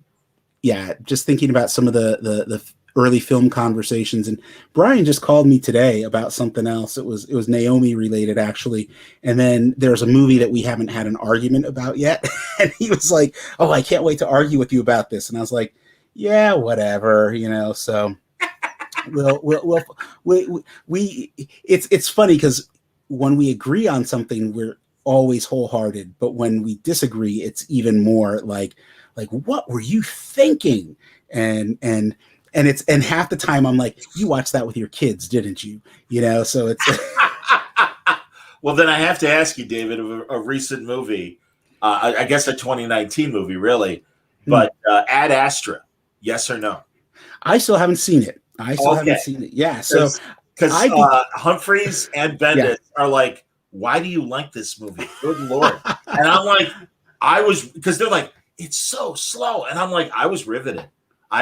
thinking about some of the early film conversations. And Brian just called me today about something else. It was Naomi related, actually. And then there's a movie that we haven't had an argument about yet. And he was like, oh, I can't wait to argue with you about this. And I was like, yeah, whatever, so it's funny because when we agree on something, we're always wholehearted, but when we disagree, it's even more like, what were you thinking? And half the time I'm like, you watched that with your kids, didn't you? So it's. Well, then I have to ask you, David, a recent movie, I guess a 2019 movie, really, but Ad Astra, yes or no? I still haven't seen it. Haven't seen it. Yeah. So because Humphreys and Bendis are like, why do you like this movie? Good Lord. And I'm like, because they're like, it's so slow. And I'm like, I was riveted. I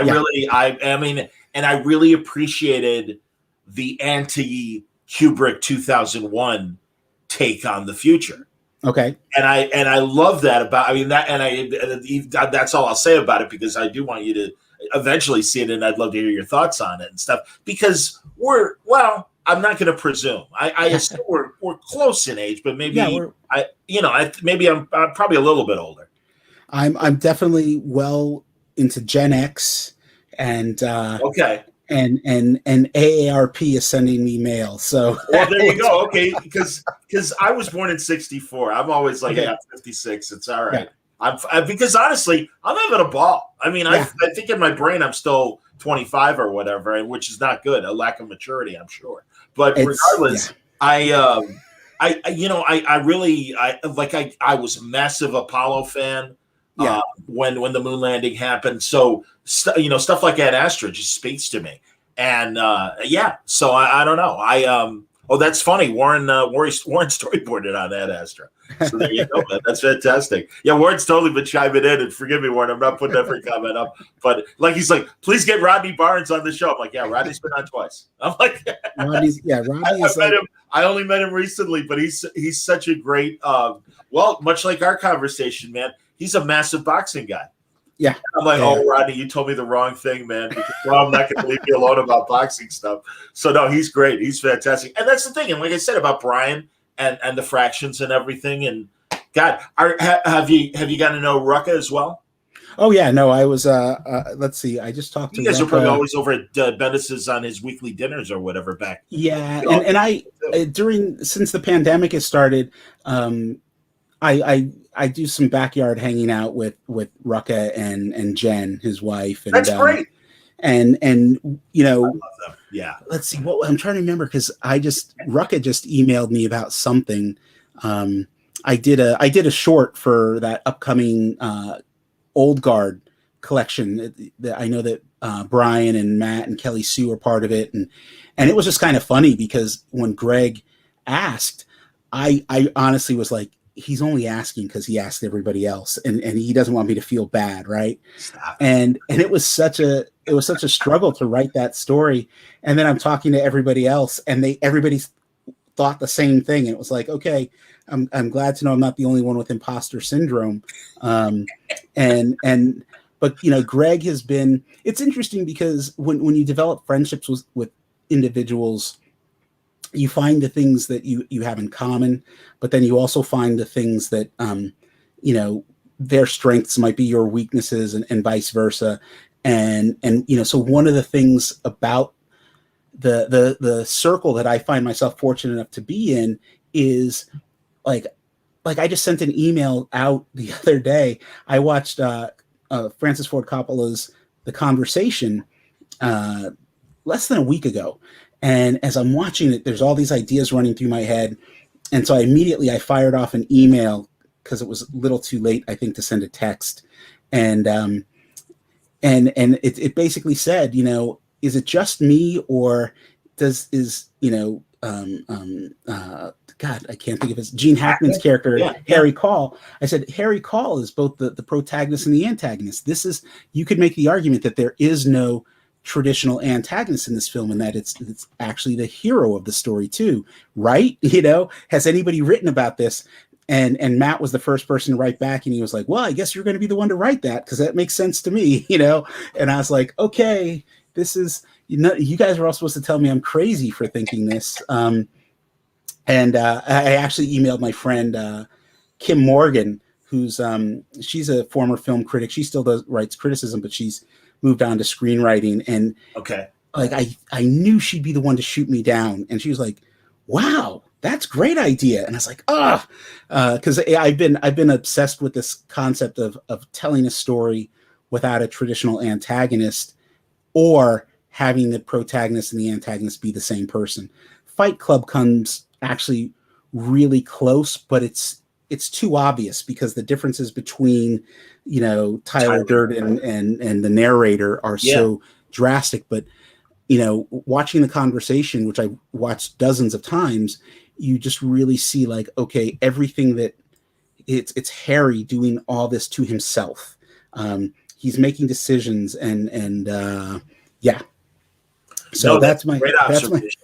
really appreciated the anti-Kubrick 2001 take on the future. Okay. And I love that that's all I'll say about it, because I do want you to eventually see it, and I'd love to hear your thoughts on it and stuff, because I'm not going to presume. I assume we're close in age, but maybe I'm probably a little bit older. I'm definitely well into Gen X, and okay, and AARP is sending me mail. So well, there you go. Okay, because I was born in '64. I'm always like, 56. It's all right. Yeah. Because honestly, I'm having a ball. I mean, I think in my brain I'm still 25 or whatever, and which is not good. A lack of maturity, I'm sure. But regardless, I was a massive Apollo fan. When the moon landing happened, so stuff like Ad Astra just speaks to me, and so I don't know. Oh, that's funny. Warren storyboarded on that, Astra. So there you go, man. That's fantastic. Yeah, Warren's totally been chiming in, and forgive me, Warren, I'm not putting every comment up, but like he's like, please get Rodney Barnes on the show. I'm like, yeah, Rodney's been on twice. I'm like, Rodney is met him. I only met him recently, but he's such a great, well, much like our conversation, man. He's a massive boxing guy. Yeah. I'm like, oh, Rodney, you told me the wrong thing, man. Because, well, I'm not going to leave you alone about boxing stuff. So, no, he's great. He's fantastic. And that's the thing. And like I said about Brian and the fractions and everything. And, God, have you gotten to know Rucka as well? Oh, yeah. No, I was, let's see. I just talked to you guys Rucka. are probably always over at Bendis's on his weekly dinners or whatever back. Yeah. And I, since the pandemic has started, I do some backyard hanging out with Rucka and Jen, his wife. And, that's great. And you know, I love them. Yeah. Let's see what I'm trying to remember because Rucka just emailed me about something. I did a short for that upcoming Old Guard collection. I know that Brian and Matt and Kelly Sue are part of it, and it was just kind of funny because when Greg asked, I honestly was like, he's only asking because he asked everybody else and he doesn't want me to feel bad. Right. Stop. And it was such a struggle to write that story. And then I'm talking to everybody else and everybody thought the same thing. And it was like, okay, I'm glad to know I'm not the only one with imposter syndrome. But you know, Greg has been, it's interesting because when you develop friendships with individuals, you find the things that you have in common, but then you also find the things that, you know, their strengths might be your weaknesses and vice versa. And, you know, so one of the things about the circle that I find myself fortunate enough to be in is like I just sent an email out the other day. I watched Francis Ford Coppola's The Conversation less than a week ago. And as I'm watching it, there's all these ideas running through my head. And so I fired off an email because it was a little too late, I think, to send a text. And it basically said, you know, is it just me or God, I can't think of his Gene Hackman's character, Harry Caul. I said, Harry Caul is both the protagonist and the antagonist. You could make the argument that there is no traditional antagonist in this film and that it's actually the hero of the story too, right? You know, has anybody written about this? And Matt was the first person to write back and he was like, well, I guess you're going to be the one to write that because that makes sense to me, you know? And I was like, okay, this is, you know, you guys are all supposed to tell me I'm crazy for thinking this. I actually emailed my friend Kim Morgan, who's she's a former film critic. She still writes criticism, but she's moved on to screenwriting. And like I knew she'd be the one to shoot me down. And she was like, wow, that's a great idea. And I was like, because I've been obsessed with this concept of telling a story without a traditional antagonist or having the protagonist and the antagonist be the same person. Fight Club comes actually really close, but it's too obvious because the differences between, you know, Tyler Durden and the narrator are so drastic. But, you know, watching The Conversation, which I watched dozens of times, you just really see like, okay, everything that it's Harry doing all this to himself. He's making decisions and So that's my great observation.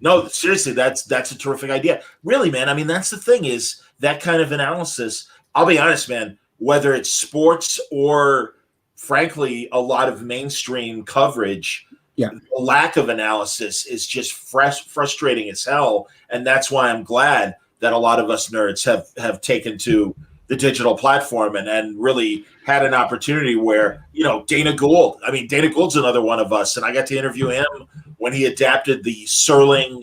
No, seriously, that's a terrific idea. Really, man. I mean, that's the thing is that kind of analysis. I'll be honest, man, whether it's sports or frankly, a lot of mainstream coverage, the lack of analysis is just frustrating as hell. And that's why I'm glad that a lot of us nerds have taken to the digital platform and really had an opportunity where, you know, Dana Gould's another one of us. And I got to interview him when he adapted the Serling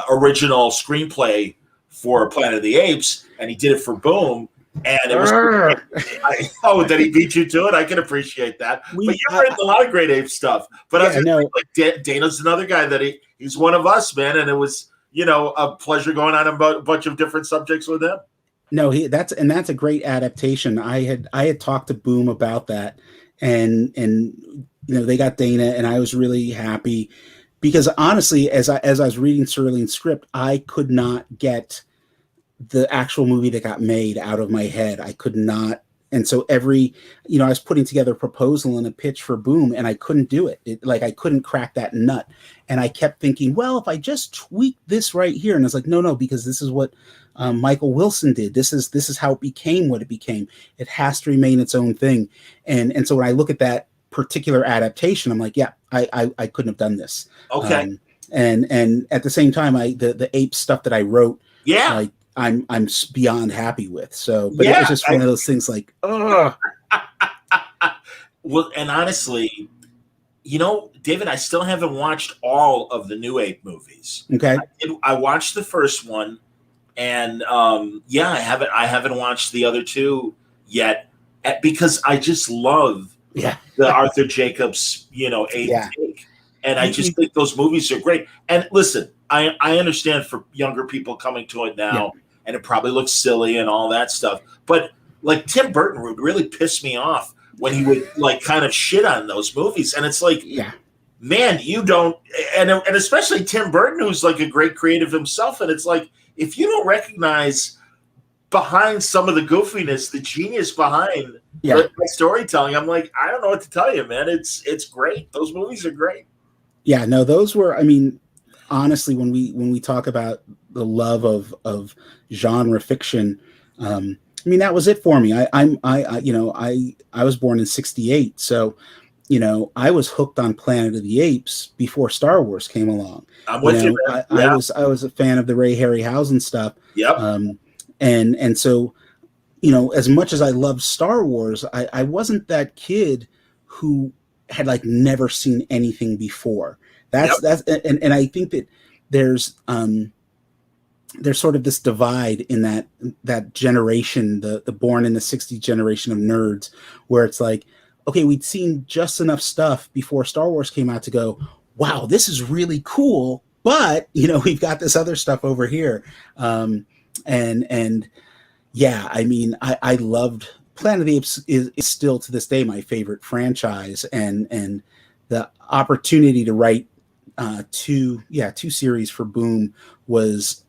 original screenplay for Planet of the Apes, and he did it for Boom. And it was that he beat you to it. I can appreciate that. But you've written a lot of great ape stuff. But I know like Dana's another guy that he's one of us, man. And it was, you know, a pleasure going on a bunch of different subjects with him. No, that's a great adaptation. I had talked to Boom about that, and you know, they got Dana, and I was really happy. because honestly, as I was reading Cerulean's script, I could not get the actual movie that got made out of my head. I could not. And so I was putting together a proposal and a pitch for Boom, and I couldn't do it. I couldn't crack that nut. And I kept thinking, well, if I just tweak this right here, and I was like, no, because this is what Michael Wilson did. This is how it became what it became. It has to remain its own thing. And so when I look at that particular adaptation, I'm like, yeah, I couldn't have done this. Okay. And at the same time, the ape stuff that I wrote, yeah. I'm beyond happy with. So, but it was just one of those things like, ugh. Well, and honestly, David, I still haven't watched all of the new Ape movies. Okay. I watched the first one, and I haven't watched the other two yet because I just love the Arthur Jacobs, Ape take. And I just think those movies are great. And listen, I understand for younger people coming to it now, and it probably looks silly and all that stuff. But like Tim Burton would really piss me off when he would kind of shit on those movies. And it's like, man, you don't, and especially Tim Burton, who's like a great creative himself. And it's like, if you don't recognize behind some of the goofiness, the genius behind the storytelling, I'm like, I don't know what to tell you, man. It's great. Those movies are great. Yeah, no, those were, honestly, when we talk about the love of genre fiction, that was it for me. I was born in '68, so I was hooked on Planet of the Apes before Star Wars came along. I'm with you, man. I was a fan of the Ray Harryhausen stuff. Yep. And so, as much as I loved Star Wars, I wasn't that kid who had never seen anything before. That's and I think that there's sort of this divide in that generation, the born in the '60s generation of nerds, where it's like, okay, we'd seen just enough stuff before Star Wars came out to go, wow, this is really cool, but we've got this other stuff over here. I loved Planet of the Apes is still to this day my favorite franchise, and the opportunity to write two series for Boom was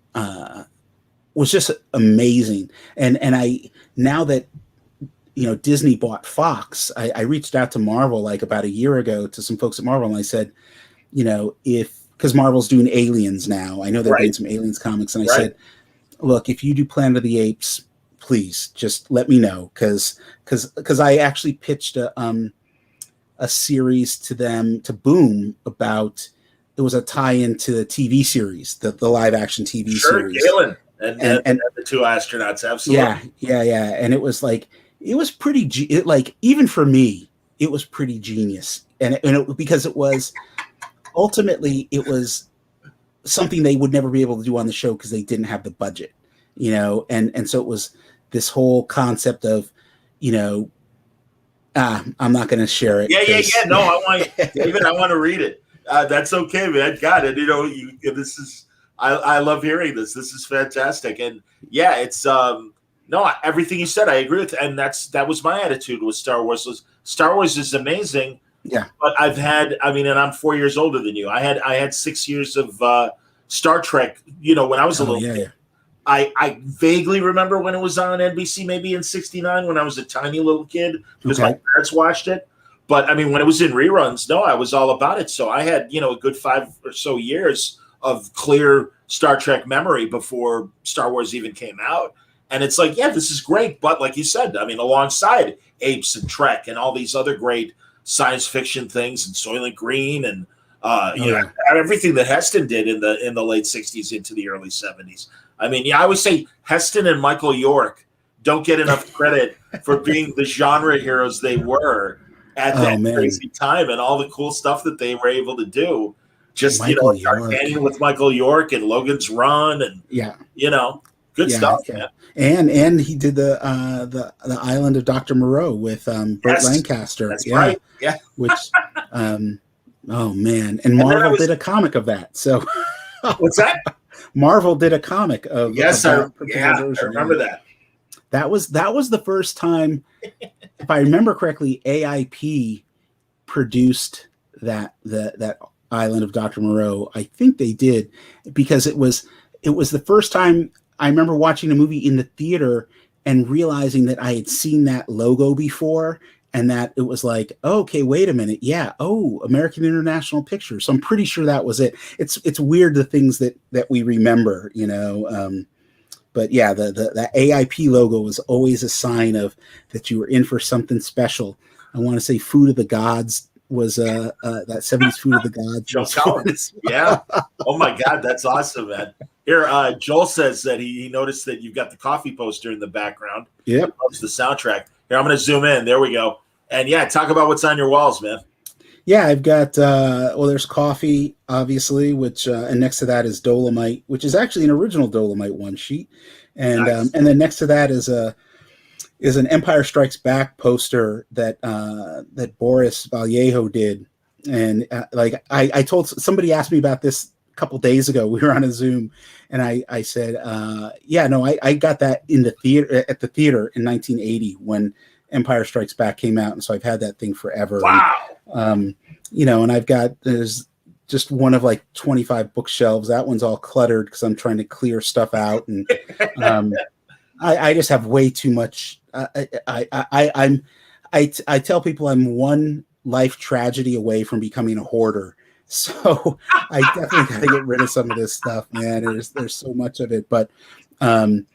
just amazing. And I, now that Disney bought Fox, I reached out to Marvel about a year ago to some folks at Marvel, and I said, because Marvel's doing Aliens now, I know they're doing some Aliens comics, and I said, look, if you do Planet of the Apes, please just let me know, because I actually pitched a series to them, to Boom, about, it was a tie-in to the TV series, the live action TV series. Galen and the two astronauts, absolutely. Yeah. And it was it was pretty, even for me, it was pretty genius. Because it was, ultimately, it was something they would never be able to do on the show because they didn't have the budget, and so it was this whole concept of, I'm not going to share it. Yeah. No, I want David. I want to read it. That's okay, man. Got it. This is. I love hearing this. This is fantastic, and it's no, everything you said, I agree with, and that was my attitude with Star Wars. Star Wars is amazing. Yeah, but and I'm 4 years older than you. I had 6 years of Star Trek. When I was a little kid. Yeah. I vaguely remember when it was on NBC, maybe in '69, when I was a tiny little kid, because my parents watched it. But when it was in reruns, no, I was all about it. So I had, a good 5 or so years of clear Star Trek memory before Star Wars even came out. And it's like, this is great. But like you said, alongside Apes and Trek and all these other great science fiction things, and Soylent Green and everything that Heston did in the late '60s into the early '70s. I would say Heston and Michael York don't get enough credit for being the genre heroes they were at that crazy time, and all the cool stuff that they were able to do. Just D'Artagnan with Michael York and Logan's Run, and good stuff. Yeah. And he did the Island of Dr. Moreau with Burt Lancaster. That's right. Yeah. Which and Marvel did a comic of that. So what's that? Marvel did a comic of I remember that. That was the first time, if I remember correctly, AIP produced that Island of Dr. Moreau. I think they did, because it was the first time I remember watching a movie in the theater and realizing that I had seen that logo before, and that it was like, oh, okay, wait a minute. Yeah. Oh, American International Pictures. So I'm pretty sure that was it. It's weird, the things that we remember, but yeah, the AIP logo was always a sign of that you were in for something special. I want to say Food of the Gods was that 70s Food of the Gods. Joel Collins. Yeah. Oh my God, that's awesome, man. Here, Joel says that he noticed that you've got the coffee poster in the background. Yep. Loves the soundtrack. Here, I'm going to zoom in. There we go. And yeah, talk about what's on your walls, man. Yeah, I've got there's coffee, obviously, which and next to that is Dolomite, which is actually an original Dolomite one sheet, and Nice. And then next to that is an Empire Strikes Back poster that that Boris Vallejo did, and I told somebody, asked me about this a couple days ago. We were on a Zoom, and I said, yeah, no, I got that in the theater in 1980 when Empire Strikes Back came out, and so I've had that thing forever. Wow. And, and there's just one of like 25 bookshelves. That one's all cluttered because I'm trying to clear stuff out, and I just have way too much. I tell people I'm one life tragedy away from becoming a hoarder. So I definitely got to get rid of some of this stuff, man. There's so much of it, but with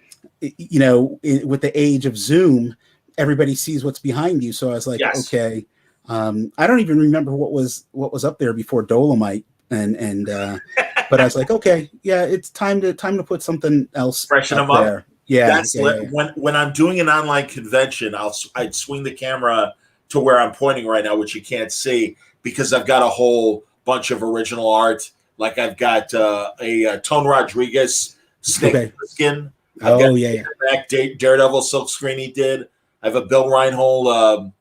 the age of Zoom, everybody sees what's behind you. So I was like, Yes. okay. I don't even remember what was up there before Dolomite, and but I was like, okay, yeah, it's time to put something else Freshen up them up. there. Yeah, When I'm doing an online convention, I'd swing the camera to where I'm pointing right now, which you can't see, because I've got a whole bunch of original art. Like I've got a Tone Rodriguez snake skin. I've got back Daredevil silk screen he did. I have a Bill Reinhold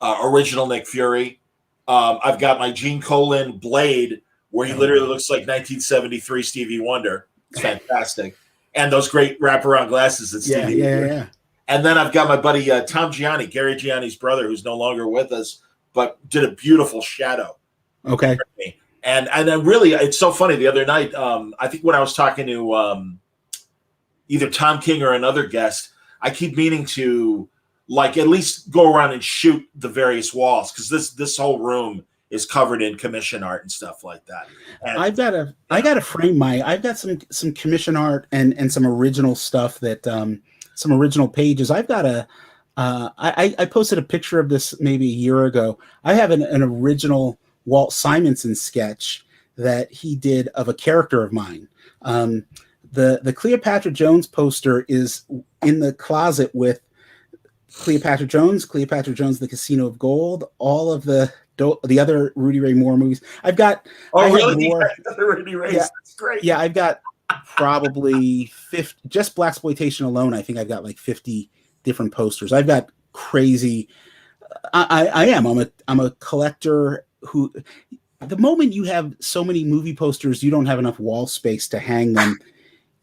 original Nick Fury. I've got my Gene Colan Blade, where he literally looks like 1973 Stevie Wonder. It's fantastic. And those great wraparound glasses that Stevie Wonder. Yeah. And then I've got my buddy Tom Gianni, Gary Gianni's brother, who's no longer with us, but did a beautiful shadow. Okay. And then really, it's so funny. The other night, I think when I was talking to either Tom King or another guest, I keep meaning to like at least go around and shoot the various walls, because this whole room is covered in commission art and stuff like that. And I gotta frame I've got some commission art and some original stuff that some original pages. I've got I posted a picture of this maybe a year ago. I have an original Walt Simonson sketch that he did of a character of mine. The Cleopatra Jones poster is in the closet with Cleopatra Jones, The Casino of Gold, all of the other Rudy Ray Moore movies. I've got. really? More, Rudy Ray, yeah, that's great. Yeah, I've got probably 50. Just Blaxploitation alone, I think I've got like 50 different posters. I've got crazy. I'm a collector who. The moment you have so many movie posters, you don't have enough wall space to hang them.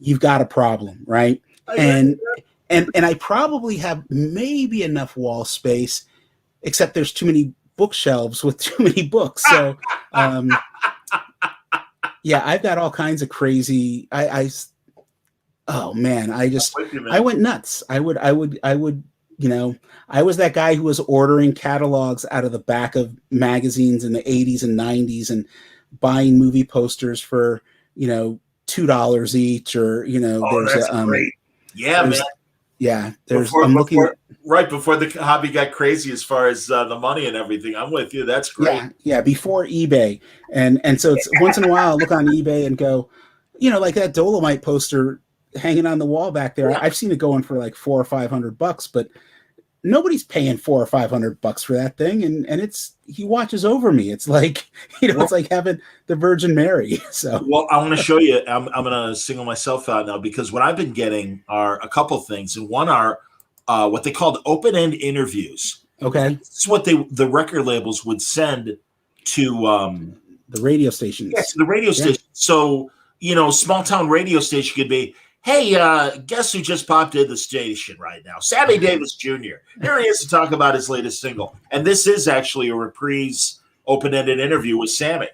You've got a problem, right? And I probably have maybe enough wall space, except there's too many bookshelves with too many books. So, yeah, I've got all kinds of crazy. Oh man, I went nuts. I would, I was that guy who was ordering catalogs out of the back of magazines in the 80s and 90s and buying movie posters for, $2 each, or, that's great. Yeah, man. Yeah, right before the hobby got crazy as far as the money and everything. I'm with you. That's great. Yeah, before eBay, and so it's once in a while I look on eBay and go, like that Dolomite poster hanging on the wall back there. Yeah. I've seen it going for like $400 or $500, but nobody's paying $400 or $500 for that thing, and he watches over me. It's like it's like having the Virgin Mary. So I want to show you. I'm going to single myself out now, because what I've been getting are a couple things, and one are what they called open-end interviews. Okay, this is what the record labels would send to the radio stations. Yes, the radio station. So small town radio station could be, hey, guess who just popped in the station right now? Sammy Davis Jr. Here he is to talk about his latest single. And this is actually a reprise open-ended interview with Sammy.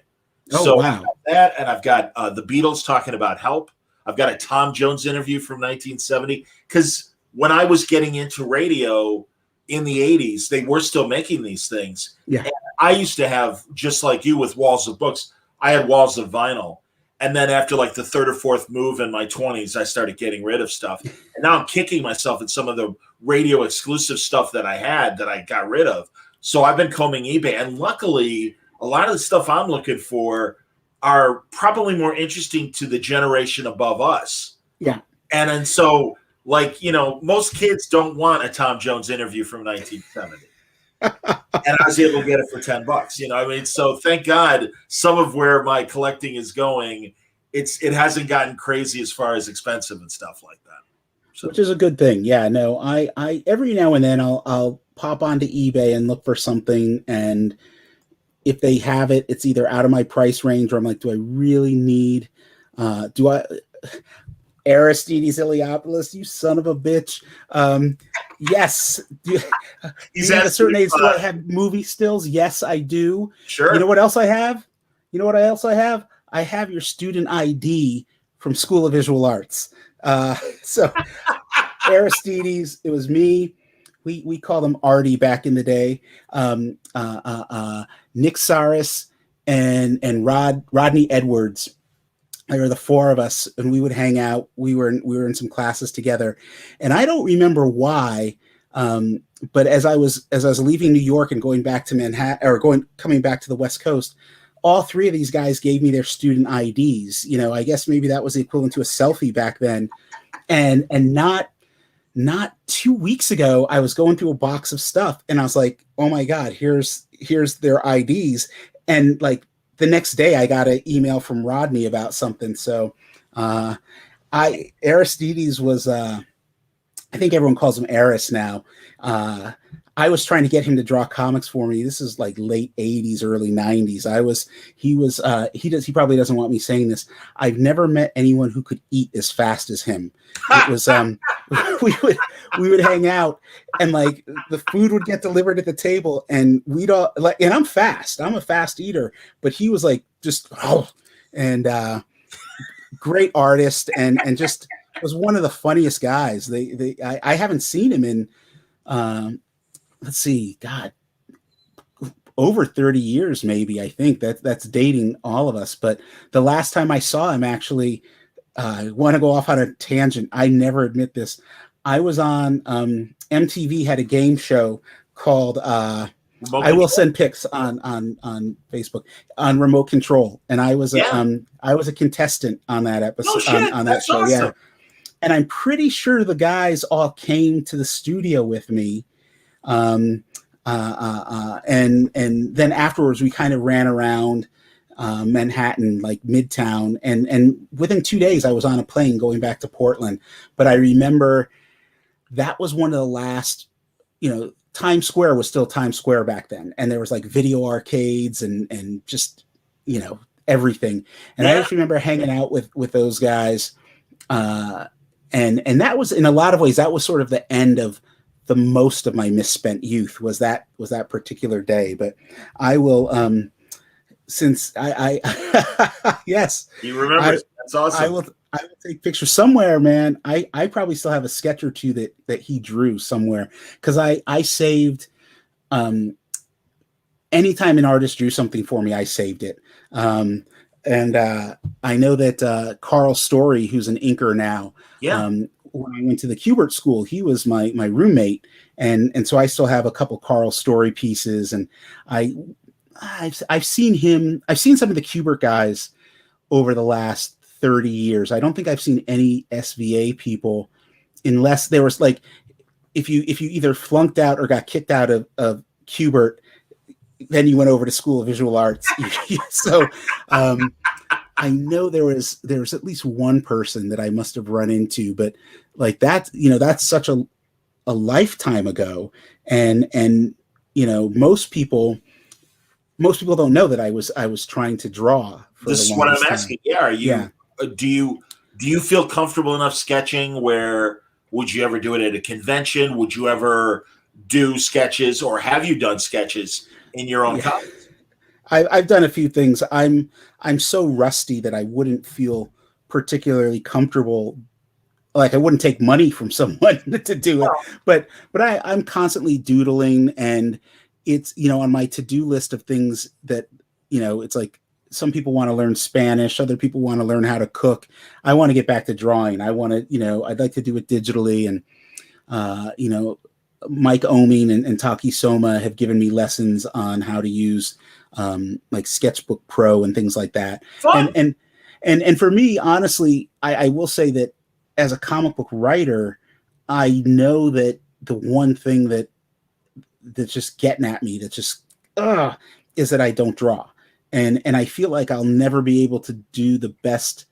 Oh, So wow. that, and I've got the Beatles talking about Help. I've got a Tom Jones interview from 1970. Because when I was getting into radio in the 80s, they were still making these things. Yeah. And I used to have, just like you with walls of books, I had walls of vinyl. And then after like the third or fourth move in my 20s, I started getting rid of stuff. And now I'm kicking myself at some of the radio exclusive stuff that I had that I got rid of. So I've been combing eBay. And luckily, a lot of the stuff I'm looking for are probably more interesting to the generation above us. Yeah. And so, like, you know, most kids don't want a Tom Jones interview from 1970. And I was able to get it for $10. You know, I mean, so thank God some of where my collecting is going, it hasn't gotten crazy as far as expensive and stuff like that. So. Which is a good thing. Yeah, no, I every now and then I'll pop onto eBay and look for something, and if they have it, it's either out of my price range or I'm like, do I really need Aristides Iliopoulos, you son of a bitch. Yes. Do you have a certain age? Do I have movie stills? Yes, I do. Sure. You know what else I have? I have your student ID from School of Visual Arts. So Aristides, it was me. We called him Artie back in the day. Nick Saris and Rodney Edwards. There were the four of us, and we would hang out. We were in some classes together, and I don't remember why. But as I was leaving New York and going back to Manhattan, or coming back to the West Coast, all three of these guys gave me their student IDs. You know, I guess maybe that was the equivalent to a selfie back then. And not 2 weeks ago, I was going through a box of stuff, and I was like, oh my God, here's their IDs, and like. The next day, I got an email from Rodney about something. So, Aristides was, I think everyone calls him Aris now. I was trying to get him to draw comics for me. This is like late 80s, early 90s. He probably doesn't want me saying this. I've never met anyone who could eat as fast as him. It was, we would hang out, and like the food would get delivered at the table, and we'd all like, and I'm a fast eater, but he was like, great artist. And just was one of the funniest guys. I haven't seen him in, let's see, God, over 30 years, maybe. I think that's dating all of us. But the last time I saw him, actually, I want to go off on a tangent. I never admit this. I was on MTV had a game show called I Will Send Pics on Facebook on Remote Control, and I was a contestant on that episode. On that show. Awesome. Yeah, and I'm pretty sure the guys all came to the studio with me. And then afterwards we kind of ran around Manhattan, like Midtown, and within 2 days I was on a plane going back to Portland. But I remember that was one of the last, Times Square was still Times Square back then, and there was like video arcades and just everything. And I just remember hanging out with those guys, and that was, in a lot of ways, that was sort of the end of the most of my misspent youth was that particular day. But I will, since I yes, you remember, that's awesome. I will take pictures somewhere, man. I probably still have a sketch or two that he drew somewhere, because I saved, anytime an artist drew something for me, I saved it. And I know that Carl Story, who's an inker now, when I went to the Kubert School, he was my roommate, and so I still have a couple Carl Story pieces, and I've seen him. I've seen some of the Kubert guys over the last 30 years. I don't think I've seen any SVA people, unless there was like, if you either flunked out or got kicked out of Kubert, then you went over to School of Visual Arts. So I know there was at least one person that I must have run into, but like that, that's such a lifetime ago. And most people don't know that I was trying to draw. This is what I'm asking. Yeah. Are you, do you feel comfortable enough sketching where, would you ever do it at a convention? Would you ever do sketches, or have you done sketches in your own comics? I've done a few things. I'm so rusty that I wouldn't feel particularly comfortable. Like I wouldn't take money from someone to do it, but I'm constantly doodling, and it's, you know, on my to-do list of things that, you know, it's like some people want to learn Spanish, other people want to learn how to cook. I want to get back to drawing. I want to, you know, I'd like to do it digitally, and you know, Mike Oming and Taki Soma have given me lessons on how to use like Sketchbook Pro and things like that. Fun. And for me, honestly, I will say that as a comic book writer, I know that the one thing that's just getting at me, that's just is that I don't draw, and I feel like I'll never be able to do the best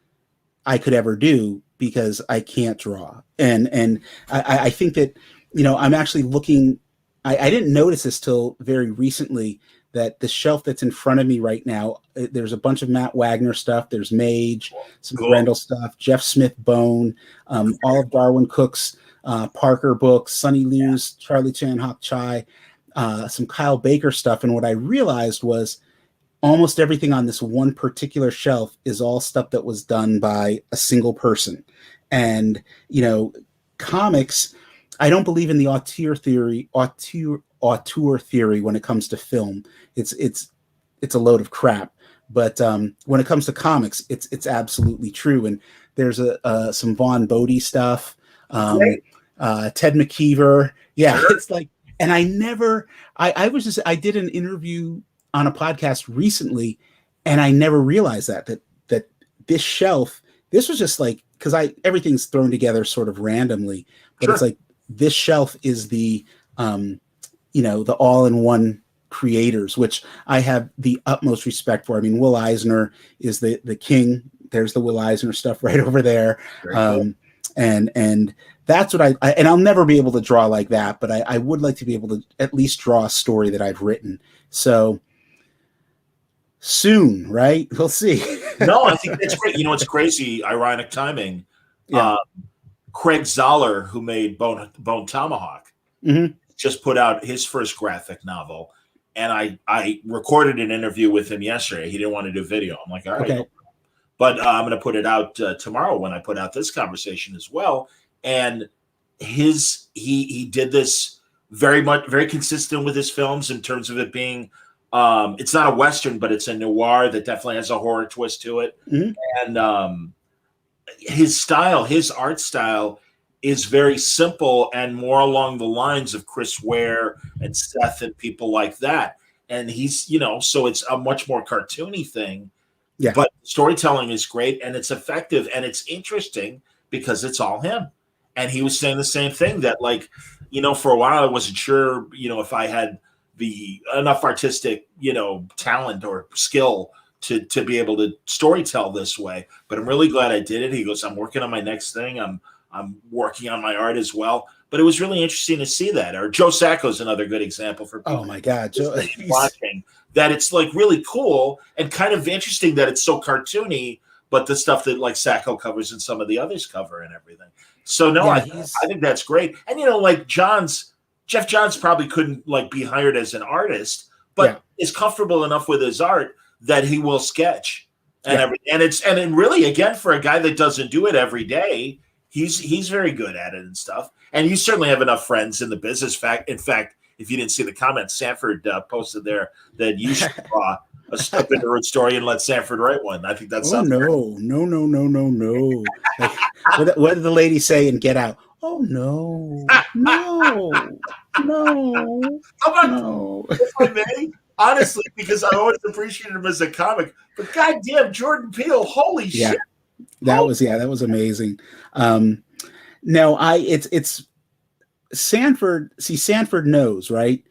I could ever do because I can't draw. And I think that, you know, I'm actually looking. I didn't notice this till very recently, that the shelf that's in front of me right now, there's a bunch of Matt Wagner stuff. There's Mage, some Grendel stuff, Jeff Smith Bone, all of Darwin Cook's Parker books, Sonny Liu's Charlie Chan Hok Chai, some Kyle Baker stuff. And what I realized was almost everything on this one particular shelf is all stuff that was done by a single person. And, you know, comics, I don't believe in the auteur theory when it comes to film. It's a load of crap. But when it comes to comics, it's absolutely true. And there's some Vaughn Bodie stuff, Ted McKeever. Yeah, it's like, and I did an interview on a podcast recently, and I never realized that this shelf, this was just like, because everything's thrown together sort of randomly, but it's like, this shelf is the, you know, the all-in-one creators, which I have the utmost respect for. I mean, Will Eisner is the king. There's the Will Eisner stuff right over there. Cool. And that's what and I'll never be able to draw like that, but I would like to be able to at least draw a story that I've written. So soon, right? We'll see. No, I think that's great. You know, it's crazy, ironic timing. Yeah. Craig Zoller, who made Bone Tomahawk, just put out his first graphic novel, and I recorded an interview with him yesterday. He didn't want to do video. I'm like, all right, okay. But I'm going to put it out tomorrow when I put out this conversation as well. And he did this very consistent with his films in terms of it being it's not a Western, but it's a noir that definitely has a horror twist to it. And his art style is very simple and more along the lines of Chris Ware and Seth and people like that. And he's, you know, so it's a much more cartoony thing. Yeah. But storytelling is great, and it's effective, and it's interesting because it's all him. And he was saying the same thing, that, like, you know, for a while I wasn't sure, you know, if I had enough artistic, you know, talent or skill to be able to storytell this way. But I'm really glad I did it. He goes, I'm working on my next thing. I'm working on my art as well. But it was really interesting to see that. Or Joe Sacco's another good example for people. Oh my God, Joe, watching that. It's like really cool and kind of interesting that it's so cartoony, but the stuff that like Sacco covers and some of the others cover and everything. So no, I think that's great. And, you know, like Jeff Johns probably couldn't like be hired as an artist, but is comfortable enough with his art that he will sketch and everything. And really, again, for a guy that doesn't do it every day, he's very good at it and stuff. And you certainly have enough friends in the business. In fact, if you didn't see the comments, Sanford posted there that you should draw a step into a story and let Sanford wrte one. I think that's no. Like, what did the lady say in Get Out? Oh no. If I may, honestly, because I always appreciated him as a comic, but goddamn, Jordan Peele, holy shit. That was amazing. No, it's Sanford. See, Sanford knows, right?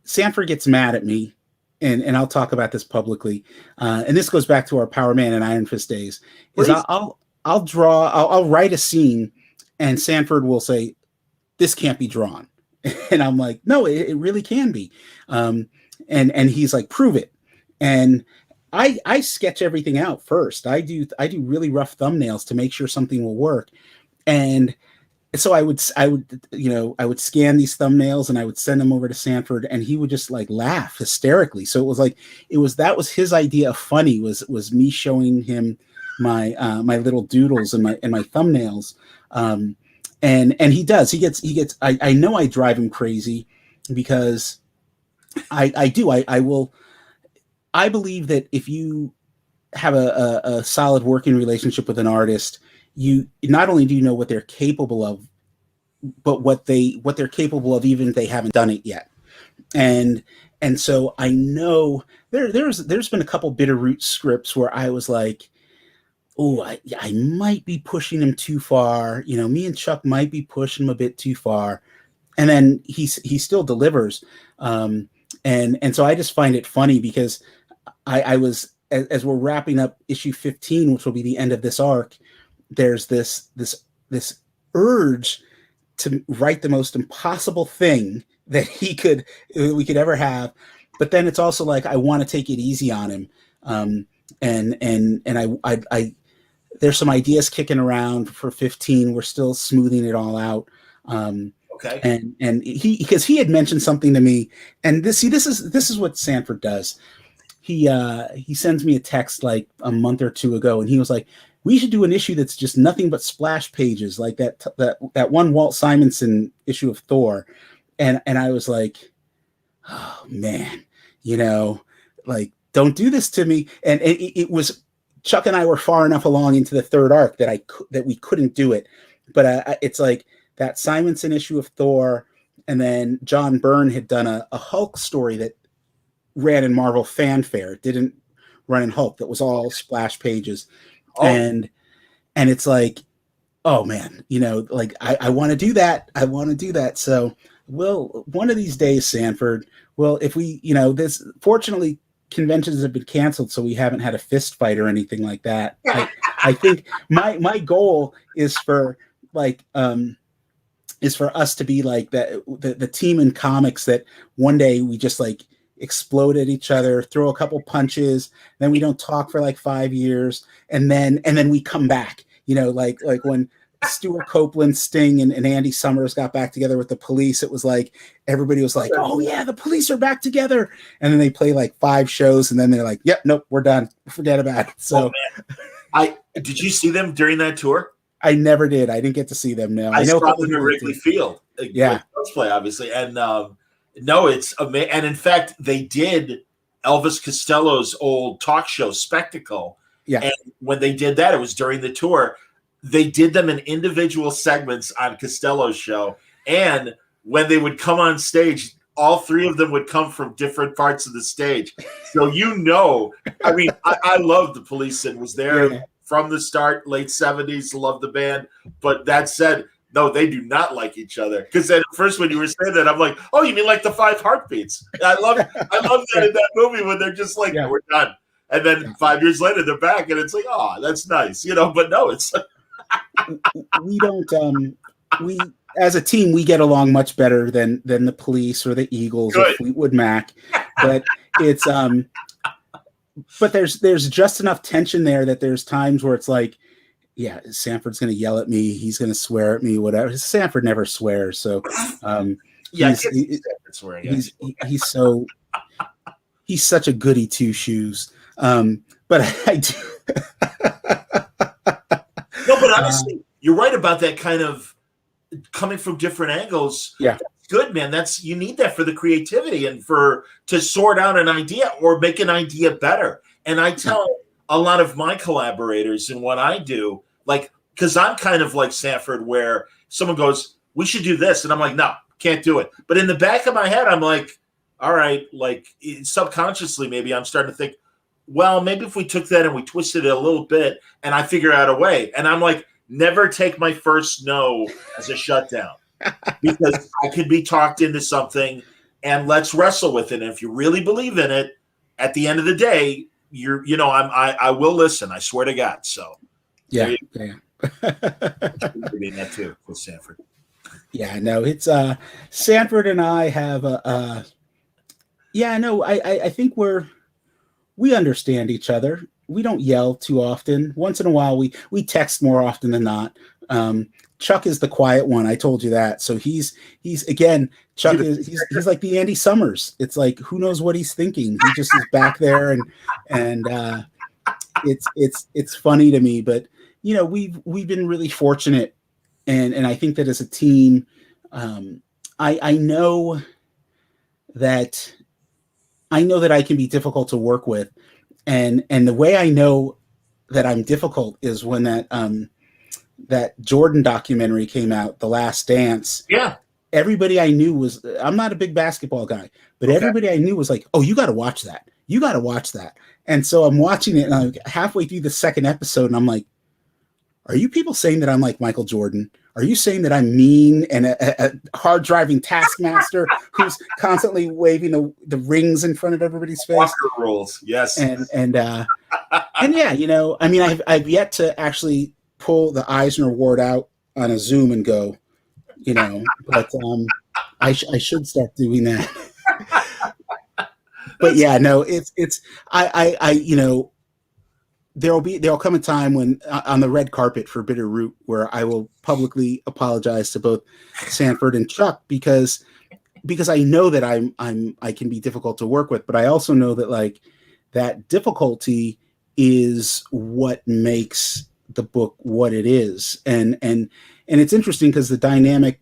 Sanford gets mad at me, and I'll talk about this publicly. And this goes back to our Power Man and Iron Fist days. Is I'll write a scene, and Sanford will say, "This can't be drawn," and I'm like, "No, it really can be." And he's like, "Prove it." And I sketch everything out first. I do really rough thumbnails to make sure something will work. And so I would, I would scan these thumbnails and I would send them over to Sanford, and he would just like laugh hysterically. So it was like, that was his idea of funny, was me showing him my my little doodles and my thumbnails. And he does, he gets, I know I drive him crazy because I believe that if you have a solid working relationship with an artist, you not only do you know what they're capable of, but what they're capable of, even if they haven't done it yet. And so I know there's been a couple Bitterroot scripts where I was like, oh, I might be pushing him too far. Me and Chuck might be pushing him a bit too far. And then he still delivers. And so I just find it funny because I was, as we're wrapping up issue 15, which will be the end of this arc, there's this urge to write the most impossible thing that we could ever have. But then it's also like, I want to take it easy on him. And I there's some ideas kicking around for 15. We're still smoothing it all out. Okay. And because he had mentioned something to me, and this is what Sanford does. He sends me a text like a month or two ago, and he was like, we should do an issue that's just nothing but splash pages, like that one Walt Simonson issue of Thor. And I was like, oh man, like, don't do this to me. And it was, Chuck and I were far enough along into the third arc that we couldn't do it. But it's like that Simonson issue of Thor, and then John Byrne had done a Hulk story that ran in Marvel Fanfare. It didn't run in Hulk. That was all splash pages. Oh. And it's like, oh man, like I want to do that. I want to do that. So one of these days, Sanford, if we, this, fortunately, conventions have been canceled, so we haven't had a fist fight or anything like that. I think my goal is for us to be like the team in comics that one day we just like explode at each other, throw a couple punches, then we don't talk for like 5 years, and then we come back. Like when Stuart Copeland, Sting, and Andy Summers got back together with the Police, it was like everybody was like, oh yeah, the Police are back together. And then they play like 5 shows, and then they're like, yep, nope, we're done. Forget about it. So did you see them during that tour? I never did. I didn't get to see them. No, I know them at Wrigley Field. Yeah, let's play obviously, and no, it's amazing. And in fact, they did Elvis Costello's old talk show Spectacle. Yeah, and when they did that, it was during the tour. They did them in individual segments on Costello's show, and when they would come on stage, all 3 of them would come from different parts of the stage. So I mean, I love the Police and was there from the start, late 70s, love the band. But that said, no, they do not like each other. Because at first when you were saying that, I'm like, oh, you mean like the 5 Heartbeats? I love that in that movie when they're just like, we're done. And then 5 years later, they're back, and it's like, oh, that's nice, But no, it's we don't. We as a team, we get along much better than the Police or the Eagles or Fleetwood Mac. But it's but there's just enough tension there that there's times where it's like, yeah, Sanford's going to yell at me, he's going to swear at me, whatever. Sanford never swears, so he's such a goody two shoes. But I do. No, but honestly, you're right about that kind of coming from different angles. Yeah, that's good, man. You need that for the creativity and to sort out an idea or make an idea better. And I tell a lot of my collaborators and what I do, like, because I'm kind of like Sanford, where someone goes, "We should do this," and I'm like, "No, can't do it." But in the back of my head, I'm like, "All right," like subconsciously, maybe I'm starting to think, well, maybe if we took that and we twisted it a little bit and I figure out a way. And I'm like, never take my first no as a shutdown because I could be talked into something, and let's wrestle with it. And if you really believe in it, at the end of the day, I will listen. I swear to God. So yeah. That too with Sanford. Yeah, no, it's Sanford and I have I think we understand each other. We don't yell too often. Once in a while, we text more often than not. Chuck is the quiet one. I told you that. So he's again, Chuck is he's like the Andy Summers. It's like, who knows what he's thinking? He just is back there, and it's funny to me. But you know, we've been really fortunate, and I think that as a team, I know that I can be difficult to work with, and the way I know that I'm difficult is when that Jordan documentary came out, The Last Dance. Yeah. Everybody I knew was, I'm not a big basketball guy, but everybody I knew was like, oh, you got to watch that. You got to watch that. And so I'm watching it, and I'm halfway through the second episode, and I'm like, are you people saying that I'm like Michael Jordan? Are you saying that I'm mean and a hard driving taskmaster who's constantly waving the rings in front of everybody's face? Walker rules. Yes. And yeah, you know, I mean, I've yet to actually pull the Eisner Award out on a Zoom and go, you know, but I should start doing that. But yeah, no, it's I you know, there'll come a time when on the red carpet for Bitter Root where I will publicly apologize to both Sanford and Chuck because I know that I can be difficult to work with, but I also know that like that difficulty is what makes the book what it is. And it's interesting because the dynamic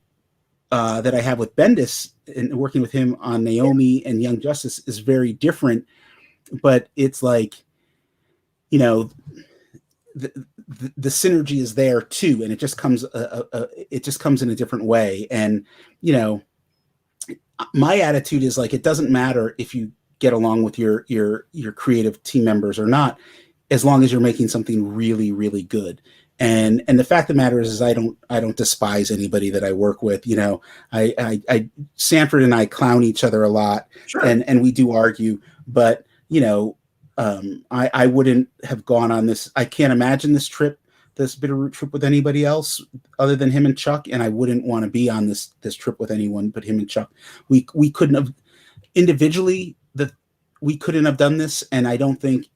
that I have with Bendis and working with him on Naomi and Young Justice is very different, but it's like, you know, the synergy is there too, and it just comes in a different way. And you know, my attitude is like, it doesn't matter if you get along with your creative team members or not, as long as you're making something really, really good. And the fact of the matter is I don't despise anybody that I work with. You know, I Sanford and I clown each other a lot, Sure. and we do argue, but you know, I wouldn't have gone on this. I can't imagine this Bitterroot trip with anybody else other than him and Chuck. And I wouldn't want to be on this trip with anyone but him and Chuck. We couldn't have individually we couldn't have done this. And I don't think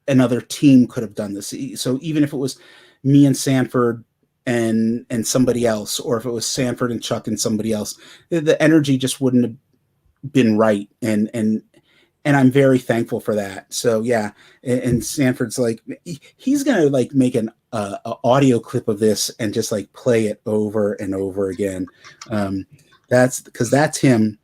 another team could have done this. So even if it was me and Sanford and somebody else, or if it was Sanford and Chuck and somebody else, the energy just wouldn't have been right. And I'm very thankful for that. So yeah, and Sanford's like, he's gonna like make an audio clip of this and just like play it over and over again. That's because that's him.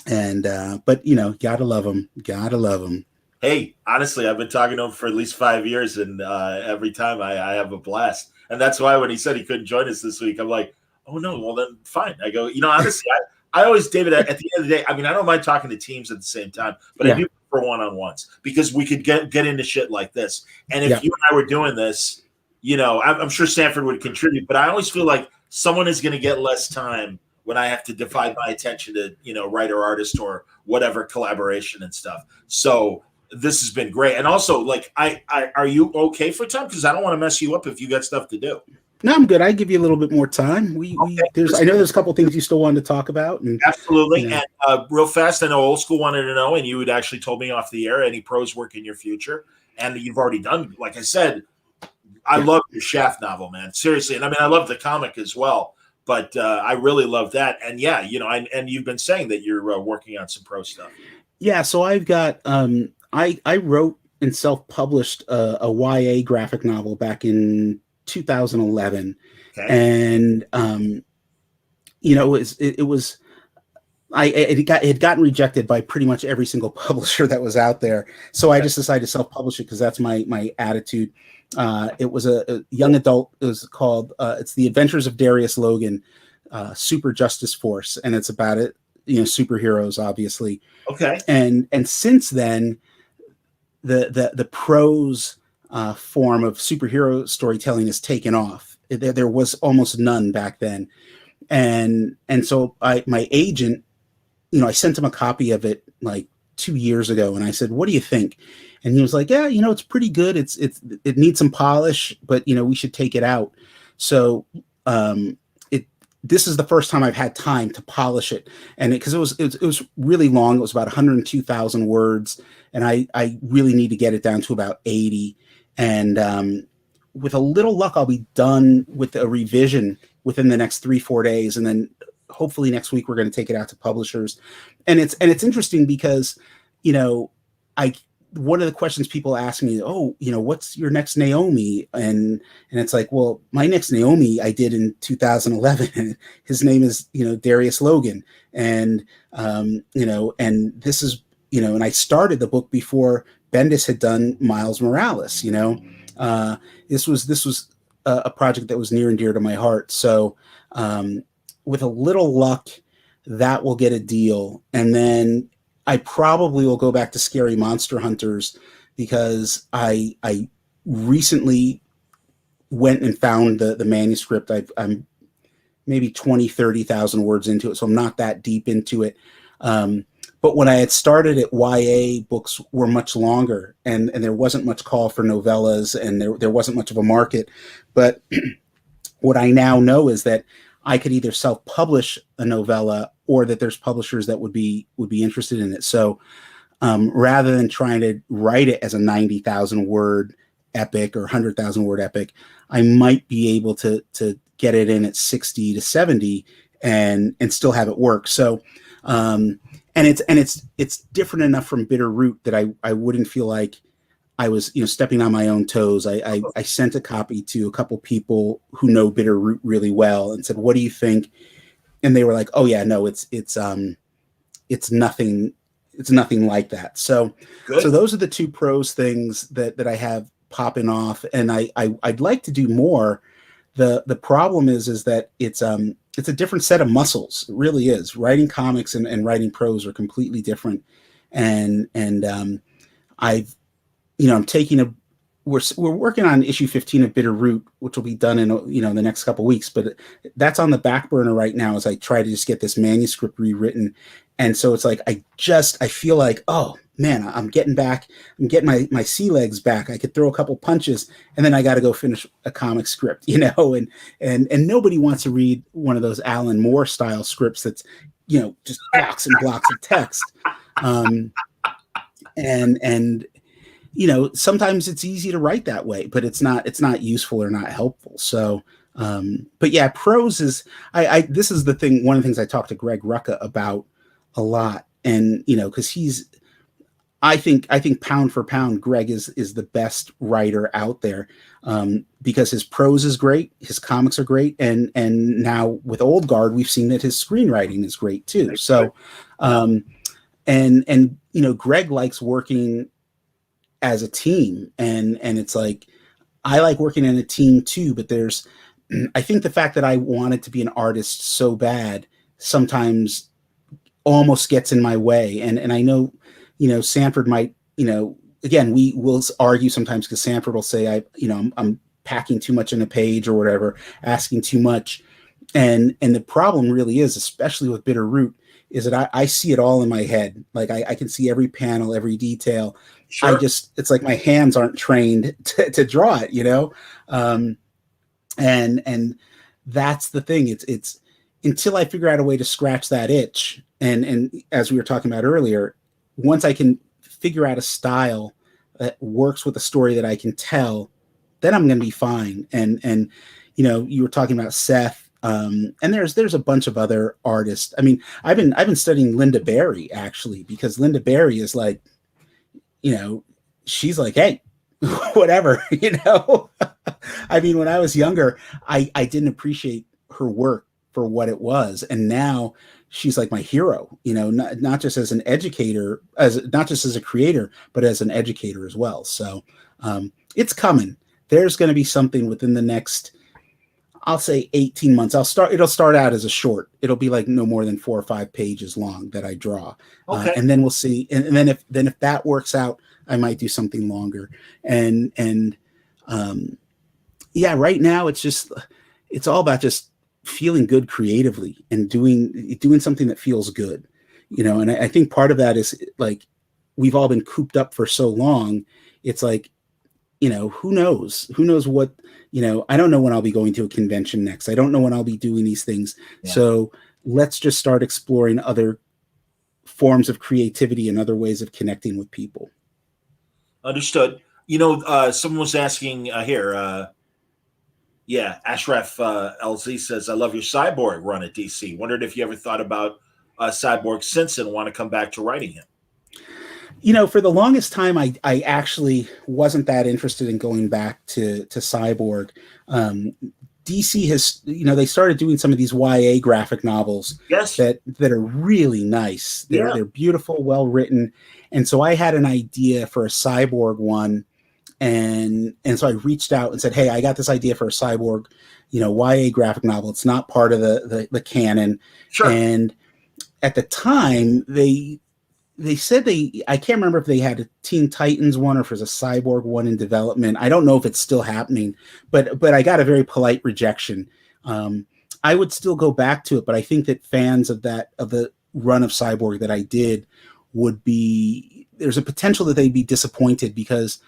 And but you know, gotta love him. Hey, honestly, I've been talking to him for at least 5 years, and every time I have a blast. And that's why when he said he couldn't join us this week, I'm like, oh no, well then fine. I go, you know, honestly, I always, David, at the end of the day, I mean, I don't mind talking to teams at the same time, but I do prefer one-on-ones because we could get into shit like this. And if you and I were doing this, you know, I'm sure Sanford would contribute, but I always feel like someone is going to get less time when I have to divide my attention to, you know, writer, artist, or whatever collaboration and stuff. So this has been great. And also, like, are you okay for time? Because I don't want to mess you up if you got stuff to do. No, I'm good. I give you a little bit more time. I know there's a couple things you still wanted to talk about. And, absolutely. You know. And real fast, I know Old School wanted to know, and you had actually told me off the air, any prose work in your future. And you've already done, like I said, I love your Shaft novel, man. Seriously. And I mean, I love the comic as well, but I really love that. And yeah, you know, and you've been saying that you're working on some prose stuff. Yeah. So I've got, I wrote and self-published a YA graphic novel back in 2011. Okay. And you know, it had gotten rejected by pretty much every single publisher that was out there. So I just decided to self-publish it because that's my attitude. It was a young adult. It was called it's The Adventures of Darius Logan, Super Justice Force, and it's about it, you know, superheroes, obviously. Okay. And since then, the prose form of superhero storytelling has taken off. There was almost none back then, and so my agent, you know, I sent him a copy of it like 2 years ago, and I said, "What do you think?" And he was like, "Yeah, you know, it's pretty good. It needs some polish, but you know, we should take it out." So this is the first time I've had time to polish it, and because it was really long. It was about 102,000 words, and I really need to get it down to about 80. And with a little luck, I'll be done with a revision within the next 3-4 days, and then hopefully next week we're going to take it out to publishers. And it's interesting because, you know, one of the questions people ask me, oh, you know, what's your next Naomi? And it's like, well, my next Naomi I did in 2011. And his name is, you know, Darius Logan. And, you know, and this is, you know, and I started the book before Bendis had done Miles Morales, you know. This was a project that was near and dear to my heart. So with a little luck, that will get a deal. And then I probably will go back to Scary Monster Hunters, because I recently went and found the manuscript. I'm maybe 30,000 words into it, so I'm not that deep into it. But when I had started it, YA books were much longer, and there wasn't much call for novellas, and there wasn't much of a market. But what I now know is that I could either self-publish a novella, or that there's publishers that would be interested in it. So rather than trying to write it as a 90,000 word epic or 100,000 word epic, I might be able to get it in at 60 to 70 and still have it work. So and it's different enough from Bitter Root that I wouldn't feel like I was, you know, stepping on my own toes. I sent a copy to a couple people who know Bitter Root really well and said, what do you think? And they were like, oh yeah, no, it's nothing like that. So Good. So those are the two prose things that I have popping off, and I'd like to do more. The problem is that it's a different set of muscles. It really is. Writing comics and writing prose are completely different. And I've, you know, I'm taking we're working on issue 15 of Bitter Root, which will be done in, you know, the next couple of weeks, but that's on the back burner right now as I try to just get this manuscript rewritten. And so it's like, I feel like, oh man, I'm getting my sea legs back. I could throw a couple punches, and then I got to go finish a comic script, you know, and nobody wants to read one of those Alan Moore style scripts that's, you know, just blocks and blocks of text. And you know, sometimes it's easy to write that way, but it's not useful or not helpful. So, but yeah, prose is, this is the thing. One of the things I talked to Greg Rucka about a lot, and, you know, cause I think pound for pound, Greg is the best writer out there, because his prose is great. His comics are great. And now with Old Guard, we've seen that his screenwriting is great too. So, and, you know, Greg likes working as a team, and it's like, I like working in a team too, but I think the fact that I wanted to be an artist so bad sometimes almost gets in my way. And I know, you know, Sanford might, you know, again, we will argue sometimes because Sanford will say, I'm packing too much in a page or whatever, asking too much. And the problem really is, especially with Bitter Root, is that I see it all in my head. Like I can see every panel, every detail. Sure. It's like my hands aren't trained to draw it, you know? And that's the thing. It's until I figure out a way to scratch that itch. And as we were talking about earlier, once I can figure out a style that works with a story that I can tell, then I'm going to be fine. And, you know, you were talking about Seth, and there's a bunch of other artists. I mean, I've been studying Linda Barry, actually, because Linda Barry is like, you know, she's like, hey, whatever, you know. I mean, when I was younger, I didn't appreciate her work for what it was, and now she's like my hero, you know, not just as an educator, not just as a creator, but as an educator as well. So it's coming. There's going to be something within the next, I'll say 18 months. It'll start out as a short. It'll be like no more than 4 or 5 pages long that I draw. Okay. And then we'll see. And then if that works out, I might do something longer. And yeah, right now it's all about just feeling good creatively and doing something that feels good, you know. And I think part of that is like, we've all been cooped up for so long. It's like, you know, who knows what, you know, I don't know when I'll be going to a convention next. I don't know when I'll be doing these things. Yeah. So let's just start exploring other forms of creativity and other ways of connecting with people. Understood. You know, someone was asking here, Yeah, Ashraf LZ says, I love your Cyborg run at DC. Wondered if you ever thought about Cyborg since and want to come back to writing him. For the longest time, I actually wasn't that interested in going back to Cyborg. DC has, they started doing some of these YA graphic novels Yes. that are really nice. They're beautiful, well written. And so I had an idea for a Cyborg one. And so I reached out and said, hey, I got this idea for a Cyborg, YA graphic novel. It's not part of the canon. Sure. And at the time, they said I can't remember if they had a Teen Titans one or if there's a Cyborg one in development. I don't know if it's still happening, but I got a very polite rejection. I would still go back to it, but I think that fans of the run of Cyborg that I did there's a potential that they'd be disappointed, because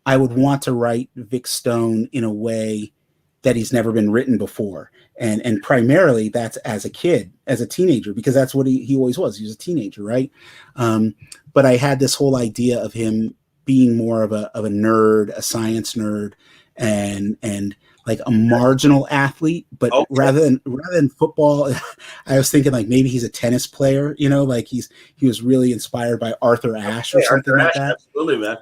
I would want to write Vic Stone in a way that he's never been written before. And primarily that's as a kid, as a teenager, because that's what he always was. He was a teenager, right? But I had this whole idea of him being more of a nerd, a science nerd, and like a marginal athlete. But okay. rather than football, I was thinking like maybe he's a tennis player, like he was really inspired by Arthur Ashe or something Arthur like Ashe, that. Absolutely, man.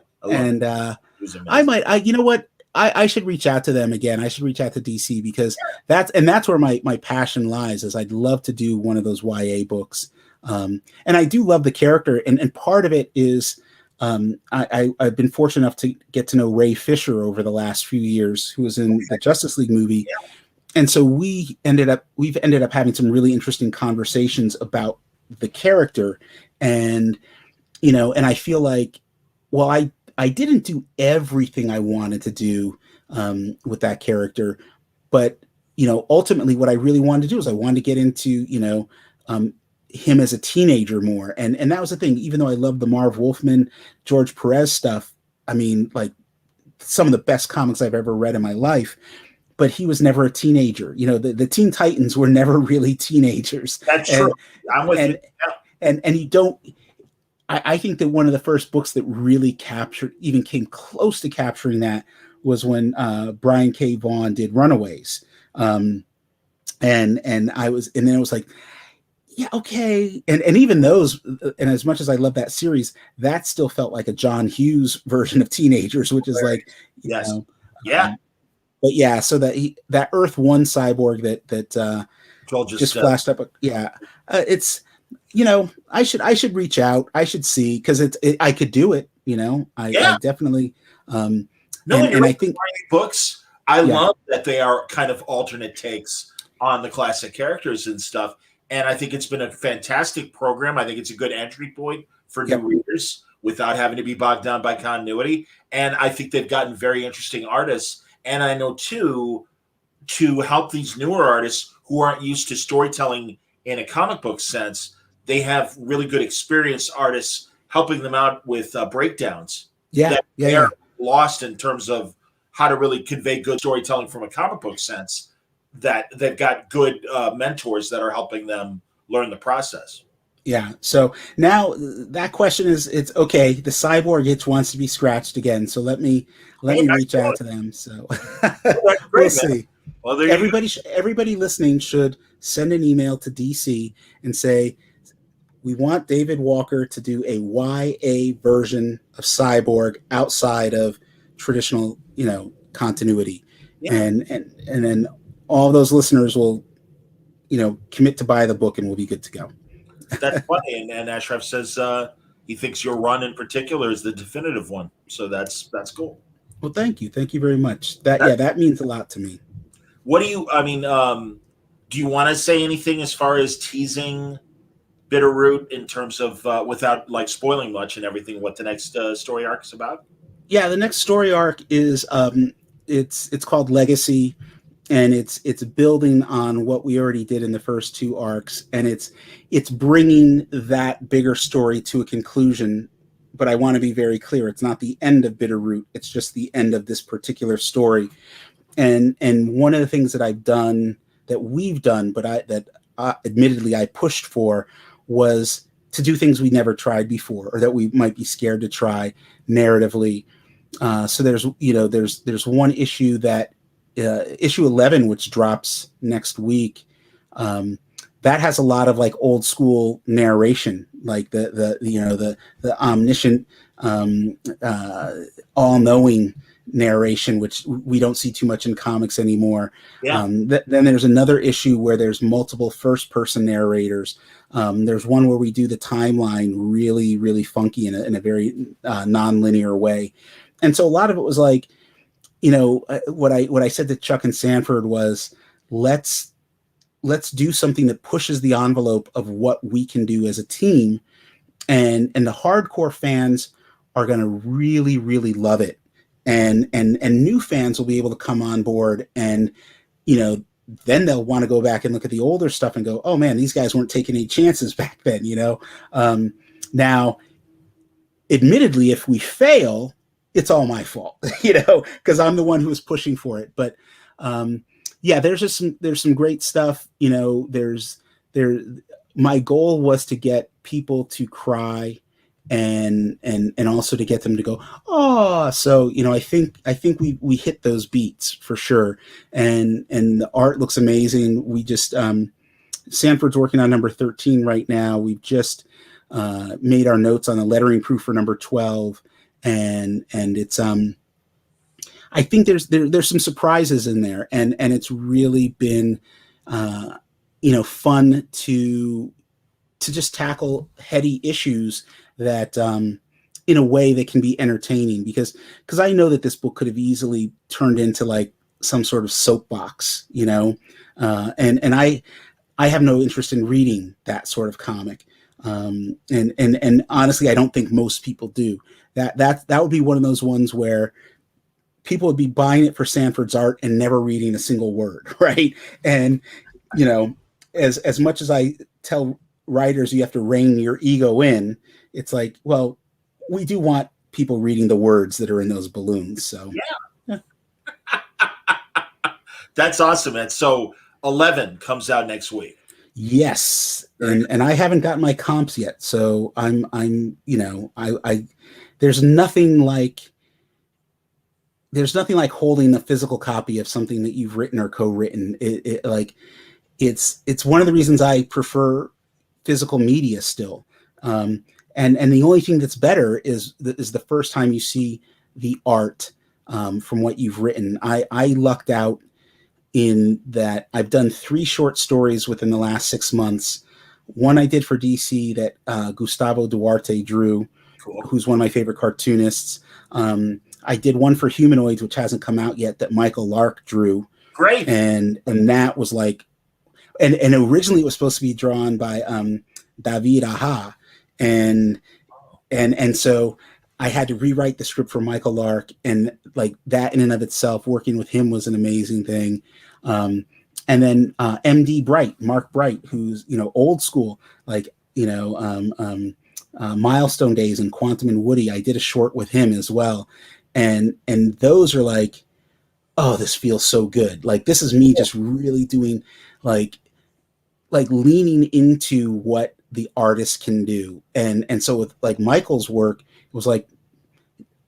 I should reach out to them again. I should reach out to DC, because that's where my passion lies, is I'd love to do one of those YA books. And I do love the character. And part of it is I've been fortunate enough to get to know Ray Fisher over the last few years, who was in the Justice League movie. Yeah. And so we've ended up having some really interesting conversations about the character. And, and I feel like, well, I didn't do everything I wanted to do with that character, but ultimately what I really wanted to do is I wanted to get into him as a teenager more, and that was the thing. Even though I love the Marv Wolfman, George Perez stuff, I mean, like some of the best comics I've ever read in my life, but he was never a teenager. The Teen Titans were never really teenagers. That's true. I'm with you. And you don't. I think that one of the first books that really even came close to capturing that was when Brian K. Vaughan did Runaways. And then it was like, yeah, okay. And even those, and as much as I love that series, that still felt like a John Hughes version of teenagers, which is like, yes. But yeah, so that Earth One Cyborg that Joel just flashed up. It's, I should reach out. I should see, because I could do it. I definitely. And I think books. I love that they are kind of alternate takes on the classic characters and stuff. And I think it's been a fantastic program. I think it's a good entry point for new readers without having to be bogged down by continuity. And I think they've gotten very interesting artists. And I know too, to help these newer artists who aren't used to storytelling in a comic book sense, they have really good experienced artists helping them out with breakdowns. They're lost in terms of how to really convey good storytelling from a comic book sense, that they've got good mentors that are helping them learn the process. Yeah. So now that question is, it's okay. The Cyborg itch wants to be scratched again. So let me reach out to them. So we'll see. Well, everybody listening should send an email to DC and say, we want David Walker to do a YA version of Cyborg outside of traditional, continuity. Yeah. And then all those listeners will, commit to buy the book, and we'll be good to go. That's funny. And Ashraf says he thinks your run in particular is the definitive one. So that's cool. Well, thank you. Thank you very much. That means a lot to me. What do you want to say anything as far as teasing Bitterroot in terms of without like spoiling much and everything, what the next story arc is about? Yeah, the next story arc is it's called Legacy, and it's building on what we already did in the first two arcs, and it's bringing that bigger story to a conclusion. But I want to be very clear, it's not the end of Bitterroot, it's just the end of this particular story. And one of the things that we've done, but admittedly I pushed for, was to do things we never tried before, or that we might be scared to try narratively. So there's one issue that issue 11, which drops next week, that has a lot of like old school narration, like the omniscient, all knowing narration, which we don't see too much in comics anymore. Yeah. Then there's another issue where there's multiple first person narrators. There's one where we do the timeline really, really funky in a very non-linear way. And so a lot of it was like, what I said to Chuck and Sanford was, let's do something that pushes the envelope of what we can do as a team. And the hardcore fans are going to really, really love it. And new fans will be able to come on board, and, then they'll want to go back and look at the older stuff and go, oh man, these guys weren't taking any chances back then, Now, admittedly, if we fail, it's all my fault, because I'm the one who was pushing for it. But there's some great stuff. My goal was to get people to cry and also to get them to go, oh, so, I think we hit those beats for sure. And the art looks amazing. We just, Sanford's working on number 13 right now. We've just made our notes on the lettering proof for number 12. And it's, I think there's some surprises in there, and it's really been, fun to just tackle heady issues that, in a way that can be entertaining, because I know that this book could have easily turned into like some sort of soapbox, and I have no interest in reading that sort of comic. And honestly, I don't think most people do. That would be one of those ones where people would be buying it for Sanford's art and never reading a single word, right? And as much as I tell writers you have to rein your ego in, it's like, well, we do want people reading the words that are in those balloons. So yeah. That's awesome, man. So 11 comes out next week. Yes, and I haven't got my comps yet, so I'm there's nothing like holding a physical copy of something that you've written or co-written. It's one of the reasons I prefer physical media still. And the only thing that's better is the first time you see the art from what you've written. I lucked out in that I've done 3 short stories within the last 6 months. One I did for DC that Gustavo Duarte drew, cool, who's one of my favorite cartoonists. I did one for Humanoids, which hasn't come out yet, that Michael Lark drew. Great. And that was like, and originally it was supposed to be drawn by David Aha. And so I had to rewrite the script for Michael Lark, and like that in and of itself, working with him was an amazing thing. And then MD Bright, Mark Bright, who's, old school, like, Milestone Days and Quantum and Woody. I did a short with him as well. And those are like, oh, this feels so good. Like, this is me just really doing like leaning into what the artist can do. And so with like Michael's work, it was like,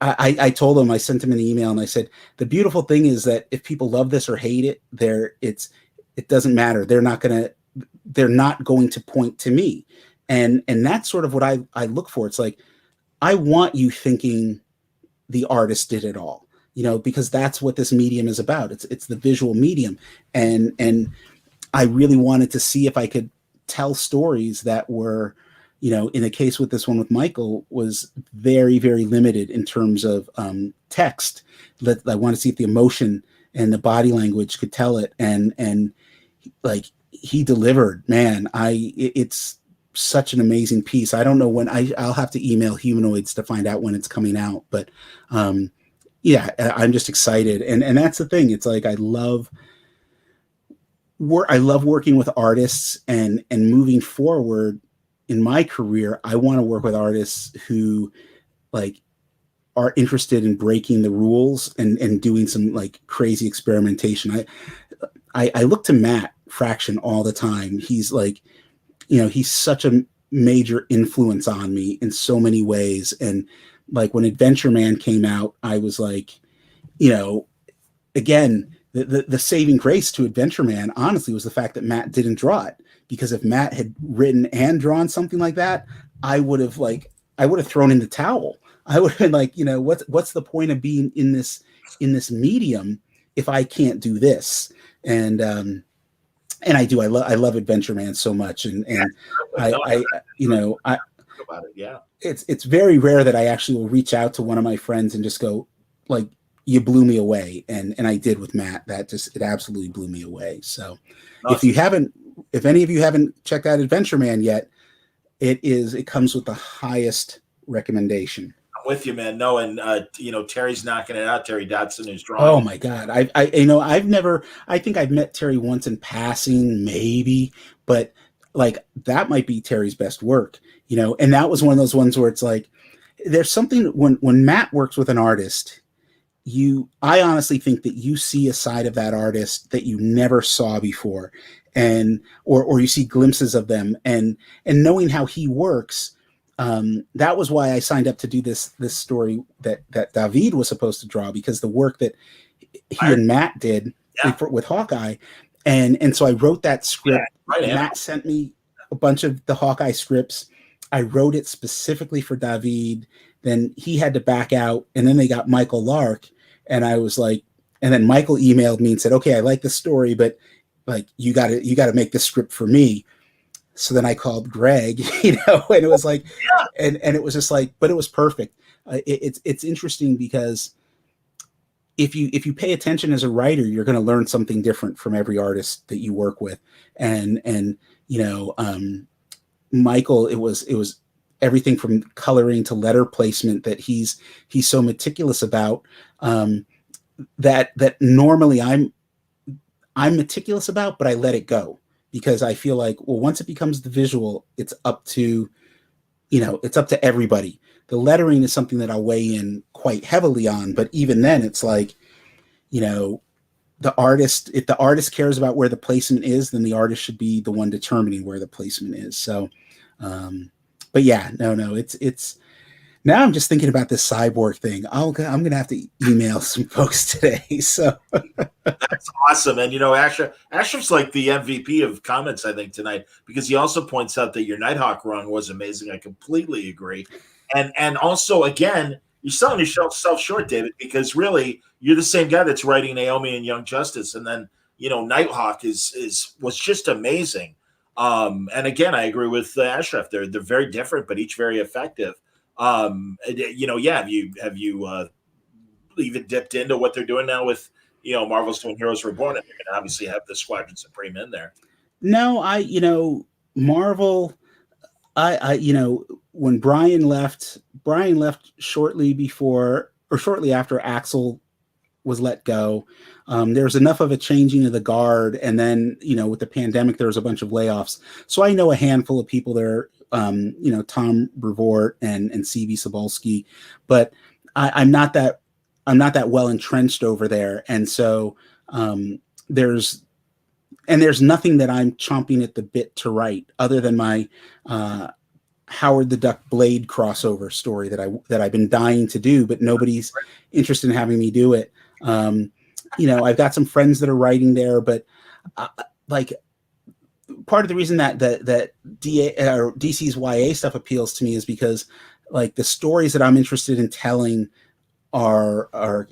I told him, I sent him an email and I said, the beautiful thing is that if people love this or hate it, it doesn't matter. They're not going to point to me. And that's sort of what I look for. It's like, I want you thinking the artist did it all, because that's what this medium is about. It's the visual medium. And I really wanted to see if I could tell stories that were, in the case with this one with Michael, was very, very limited in terms of text. I want to see if the emotion and the body language could tell it. And like, he delivered, man. It's such an amazing piece. I don't know when. I'll have to email Humanoids to find out when it's coming out. But yeah, I'm just excited. And that's the thing. It's like, I love working with artists, and moving forward in my career, I want to work with artists who like are interested in breaking the rules and doing some like crazy experimentation. I look to Matt Fraction all the time. He's like, he's such a major influence on me in so many ways. And like when Adventure Man came out, I was like, again, the saving grace to Adventure Man, honestly, was the fact that Matt didn't draw it. Because if Matt had written and drawn something like that, I would have thrown in the towel. I would have been like, what's the point of being in this medium if I can't do this? And I do. I love Adventure Man so much, and I about it. Yeah, it's very rare that I actually will reach out to one of my friends and just go like, "You blew me away," and I did with Matt. It absolutely blew me away. So awesome. If any of you haven't checked out Adventure Man yet, it comes with the highest recommendation. I'm with you, man. No, and Terry's knocking it out. Terry Dodson is drawing. Oh my God. I think I've met Terry once in passing, maybe, but like that might be Terry's best work, and that was one of those ones where it's like, there's something when Matt works with an artist, I honestly think that you see a side of that artist that you never saw before, and or you see glimpses of them, and knowing how he works. That was why I signed up to do this story that David was supposed to draw, because the work that he and Matt did with Hawkeye, and so I wrote that script. Matt sent me a bunch of the Hawkeye scripts. I wrote it specifically for David. Then he had to back out, and then they got Michael Lark, and I was like, and then Michael emailed me and said, "Okay, I like the story, but like you got to make the script for me." So then I called Greg, and it was like, and it was just like, but it was perfect. It's interesting because if you pay attention as a writer, you're going to learn something different from every artist that you work with. And Michael, it was everything from coloring to letter placement that he's so meticulous about, that normally I'm meticulous about, but I let it go. Because I feel like, well, once it becomes the visual, it's up to everybody. The lettering is something that I'll weigh in quite heavily on, but even then it's like, if the artist cares about where the placement is, then the artist should be the one determining where the placement is. So, but yeah, no, it's now I'm just thinking about this cyborg thing. I'm going to have to email some folks today. So that's awesome. And, Ashraf's like the MVP of comments, I think, tonight, because he also points out that your Nighthawk run was amazing. I completely agree. And also, again, you're selling yourself short, David, because really you're the same guy that's writing Naomi and Young Justice. And then, Nighthawk was just amazing. And again, I agree with Ashraf. They're very different, but each very effective. Have you even dipped into what they're doing now with, Marvel's doing Heroes Reborn, and they're going to obviously have the Squadron Supreme in there? No, Marvel, when Brian left shortly after Axel was let go. There was enough of a changing of the guard, and then with the pandemic there was a bunch of layoffs. So I know a handful of people there, Tom Brevoort and CB Sobolski, but I'm not that well entrenched over there, and so there's nothing that I'm chomping at the bit to write other than my Howard the Duck Blade crossover story that I've been dying to do, but nobody's interested in having me do it. I've got some friends that are writing there, but part of the reason that DC's YA stuff appeals to me is because like the stories that I'm interested in telling are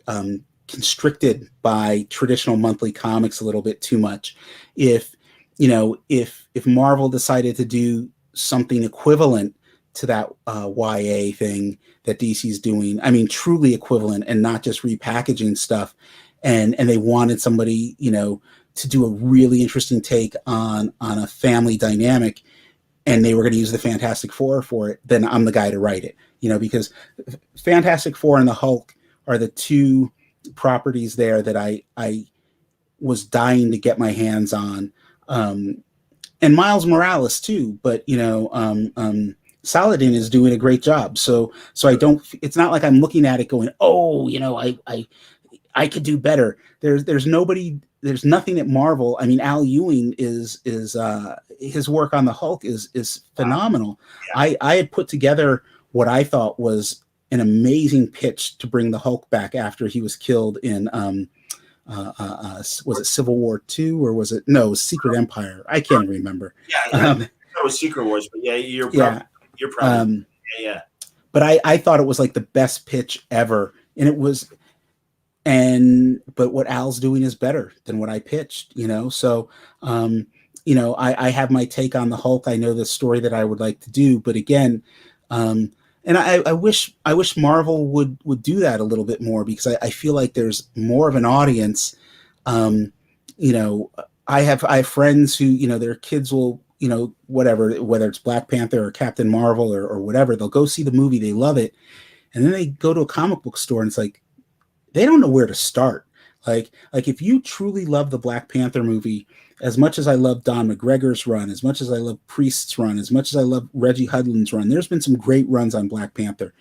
constricted by traditional monthly comics a little bit too much. If Marvel decided to do something equivalent to that YA thing that DC's doing, I mean, truly equivalent and not just repackaging stuff, and they wanted somebody, to do a really interesting take on a family dynamic, and they were going to use the Fantastic Four for it, then I'm the guy to write it, because Fantastic Four and the Hulk are the two properties there that I was dying to get my hands on. And Miles Morales too, but Saladin is doing a great job. So it's not like I'm looking at it going, oh, I could do better. There's nothing at Marvel. I mean, Al Ewing is his work on the Hulk is phenomenal. Yeah. I had put together what I thought was an amazing pitch to bring the Hulk back after he was killed in was it Civil War II or was it Secret Empire? I can't remember. Yeah, that was Secret Wars, but yeah, you're probably yeah. But I thought it was like the best pitch ever, and it was. But what Al's doing is better than what I pitched, So, I have my take on the Hulk. I know the story that I would like to do, but again, and I wish Marvel would do that a little bit more, because I feel like there's more of an audience. I have friends who, their kids will, whatever, whether it's Black Panther or Captain Marvel or whatever, they'll go see the movie, they love it, and then they go to a comic book store and it's like, they don't know where to start. Like if you truly love the Black Panther movie, as much as I love Don McGregor's run, as much as I love Priest's run, as much as I love Reggie Hudlin's run, there's been some great runs on Black Panther.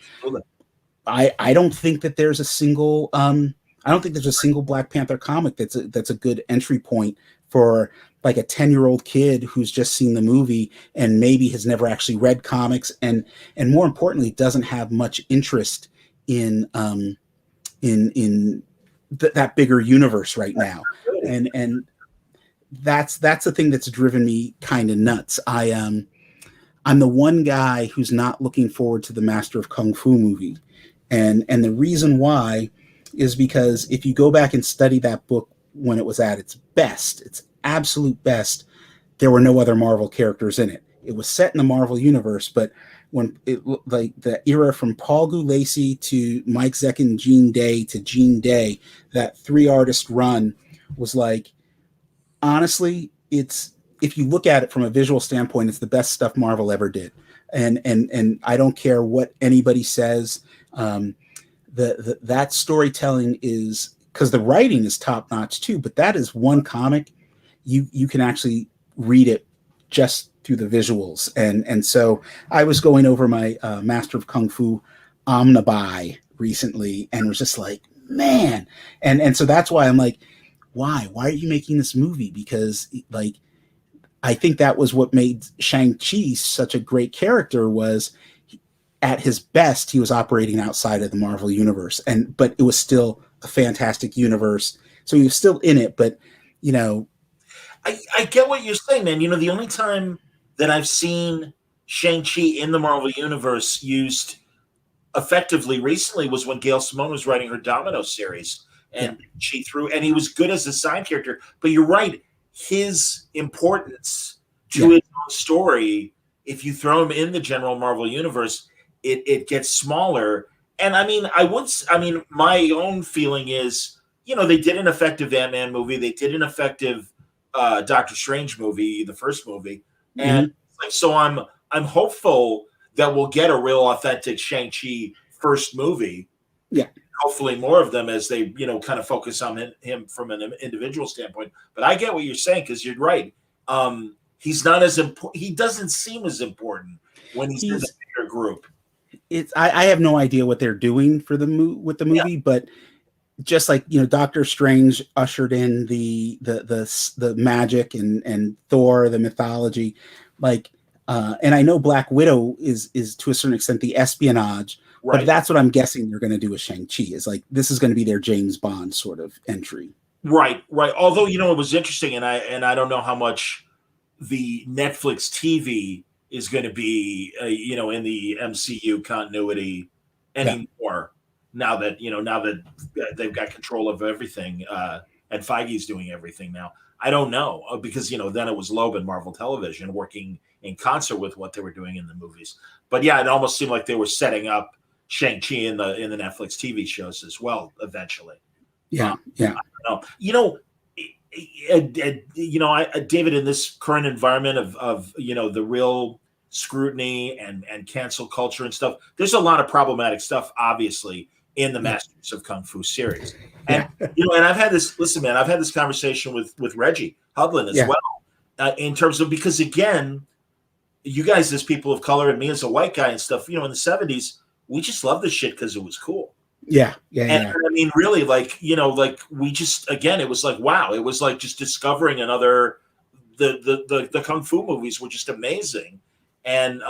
I don't think that there's a single Black Panther comic that's a good entry point for like a 10-year-old kid who's just seen the movie and maybe has never actually read comics, and more importantly doesn't have much interest in that bigger universe right now. And that's the thing that's driven me kind of nuts. I'm the one guy who's not looking forward to the Master of Kung Fu movie. And the reason why is because if you go back and study that book when it was at its best, its absolute best, there were no other Marvel characters in it. It was set in the Marvel universe, but when it like the era from Paul Gulacy to Mike Zeck and Gene Day to Gene Day, that 3-artist run was like, honestly, it's, if you look at it from a visual standpoint, it's the best stuff Marvel ever did. And I don't care what anybody says. That storytelling is, because the writing is top notch too, but that is one comic you can actually read it just through the visuals. And so I was going over my Master of Kung Fu Omnibuy recently and was just like, man. And so that's why I'm like, why are you making this movie? Because like, I think that was what made Shang-Chi such a great character, was at his best, he was operating outside of the Marvel universe, but it was still a fantastic universe. So he was still in it, but I get what you're saying, man. The only time that I've seen Shang-Chi in the Marvel Universe used effectively recently was when Gail Simone was writing her Domino series, and she threw, and he was good as a side character. But you're right, his importance to his own story, if you throw him in the general Marvel Universe, it gets smaller. And my own feeling is, they did an effective Ant-Man movie, they did an effective Doctor Strange movie, the first movie. And so I'm hopeful that we'll get a real authentic Shang-Chi first movie. Yeah. Hopefully more of them as they, kind of focus on him from an individual standpoint. But I get what you're saying, because you're right. He's not as important. He doesn't seem as important when he's in a bigger group. I have no idea what they're doing for with the movie, but just like, Doctor Strange ushered in the magic and Thor, the mythology, like, and I know Black Widow is to a certain extent the espionage, right. But that's what I'm guessing they're going to do with Shang-Chi, is like, this is going to be their James Bond sort of entry. Right. Although, it was interesting, and I don't know how much the Netflix TV is going to be, in the MCU continuity anymore. Now that they've got control of everything, and Feige's doing everything now. I don't know, because then it was Loeb and Marvel Television working in concert with what they were doing in the movies. But yeah, it almost seemed like they were setting up Shang-Chi in the Netflix TV shows as well eventually. Yeah. I don't know. David, in this current environment of the real scrutiny and cancel culture and stuff, there's a lot of problematic stuff, obviously, in the Masters of Kung Fu series. And and I've had this conversation with Reggie Hudlin as well, in terms of, because again, you guys as people of color and me as a white guy and stuff, in the 70s, we just loved this shit because it was cool. Yeah. I mean, really, like, we just, again, it was like, wow, it was like just discovering another, the Kung Fu movies were just amazing. And,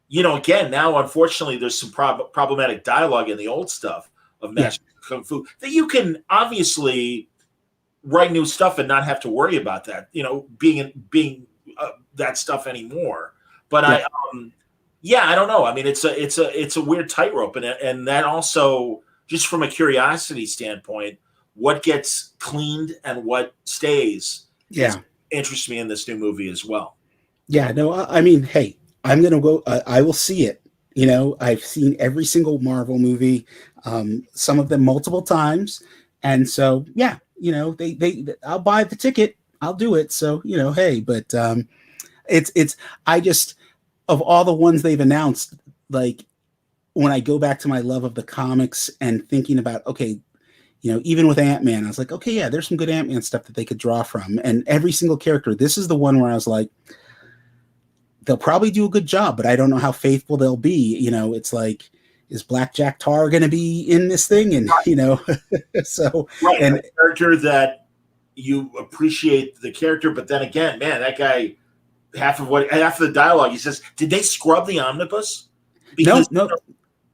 again, now, unfortunately, there's some problematic dialogue in the old stuff of Masters of Kung Fu that you can obviously write new stuff and not have to worry about that, being that stuff anymore. But I don't know. I mean, it's a weird tightrope, and that also, just from a curiosity standpoint, what gets cleaned and what stays interests me in this new movie as well. Yeah, no, I mean, hey, I'm gonna go. I will see it. I've seen every single Marvel movie, some of them multiple times, and so I'll buy the ticket. I'll do it. So hey, but I just, of all the ones they've announced, like when I go back to my love of the comics and thinking about, okay, even with Ant-Man, I was like, okay, yeah, there's some good Ant-Man stuff that they could draw from, and every single character. This is the one where I was like, they'll probably do a good job, but I don't know how faithful they'll be. It's like, is Black Jack Tar going to be in this thing? And, so. Right. And a character that you appreciate the character, but then again, man, that guy, half of the dialogue, he says, did they scrub the omnibus? Because, no.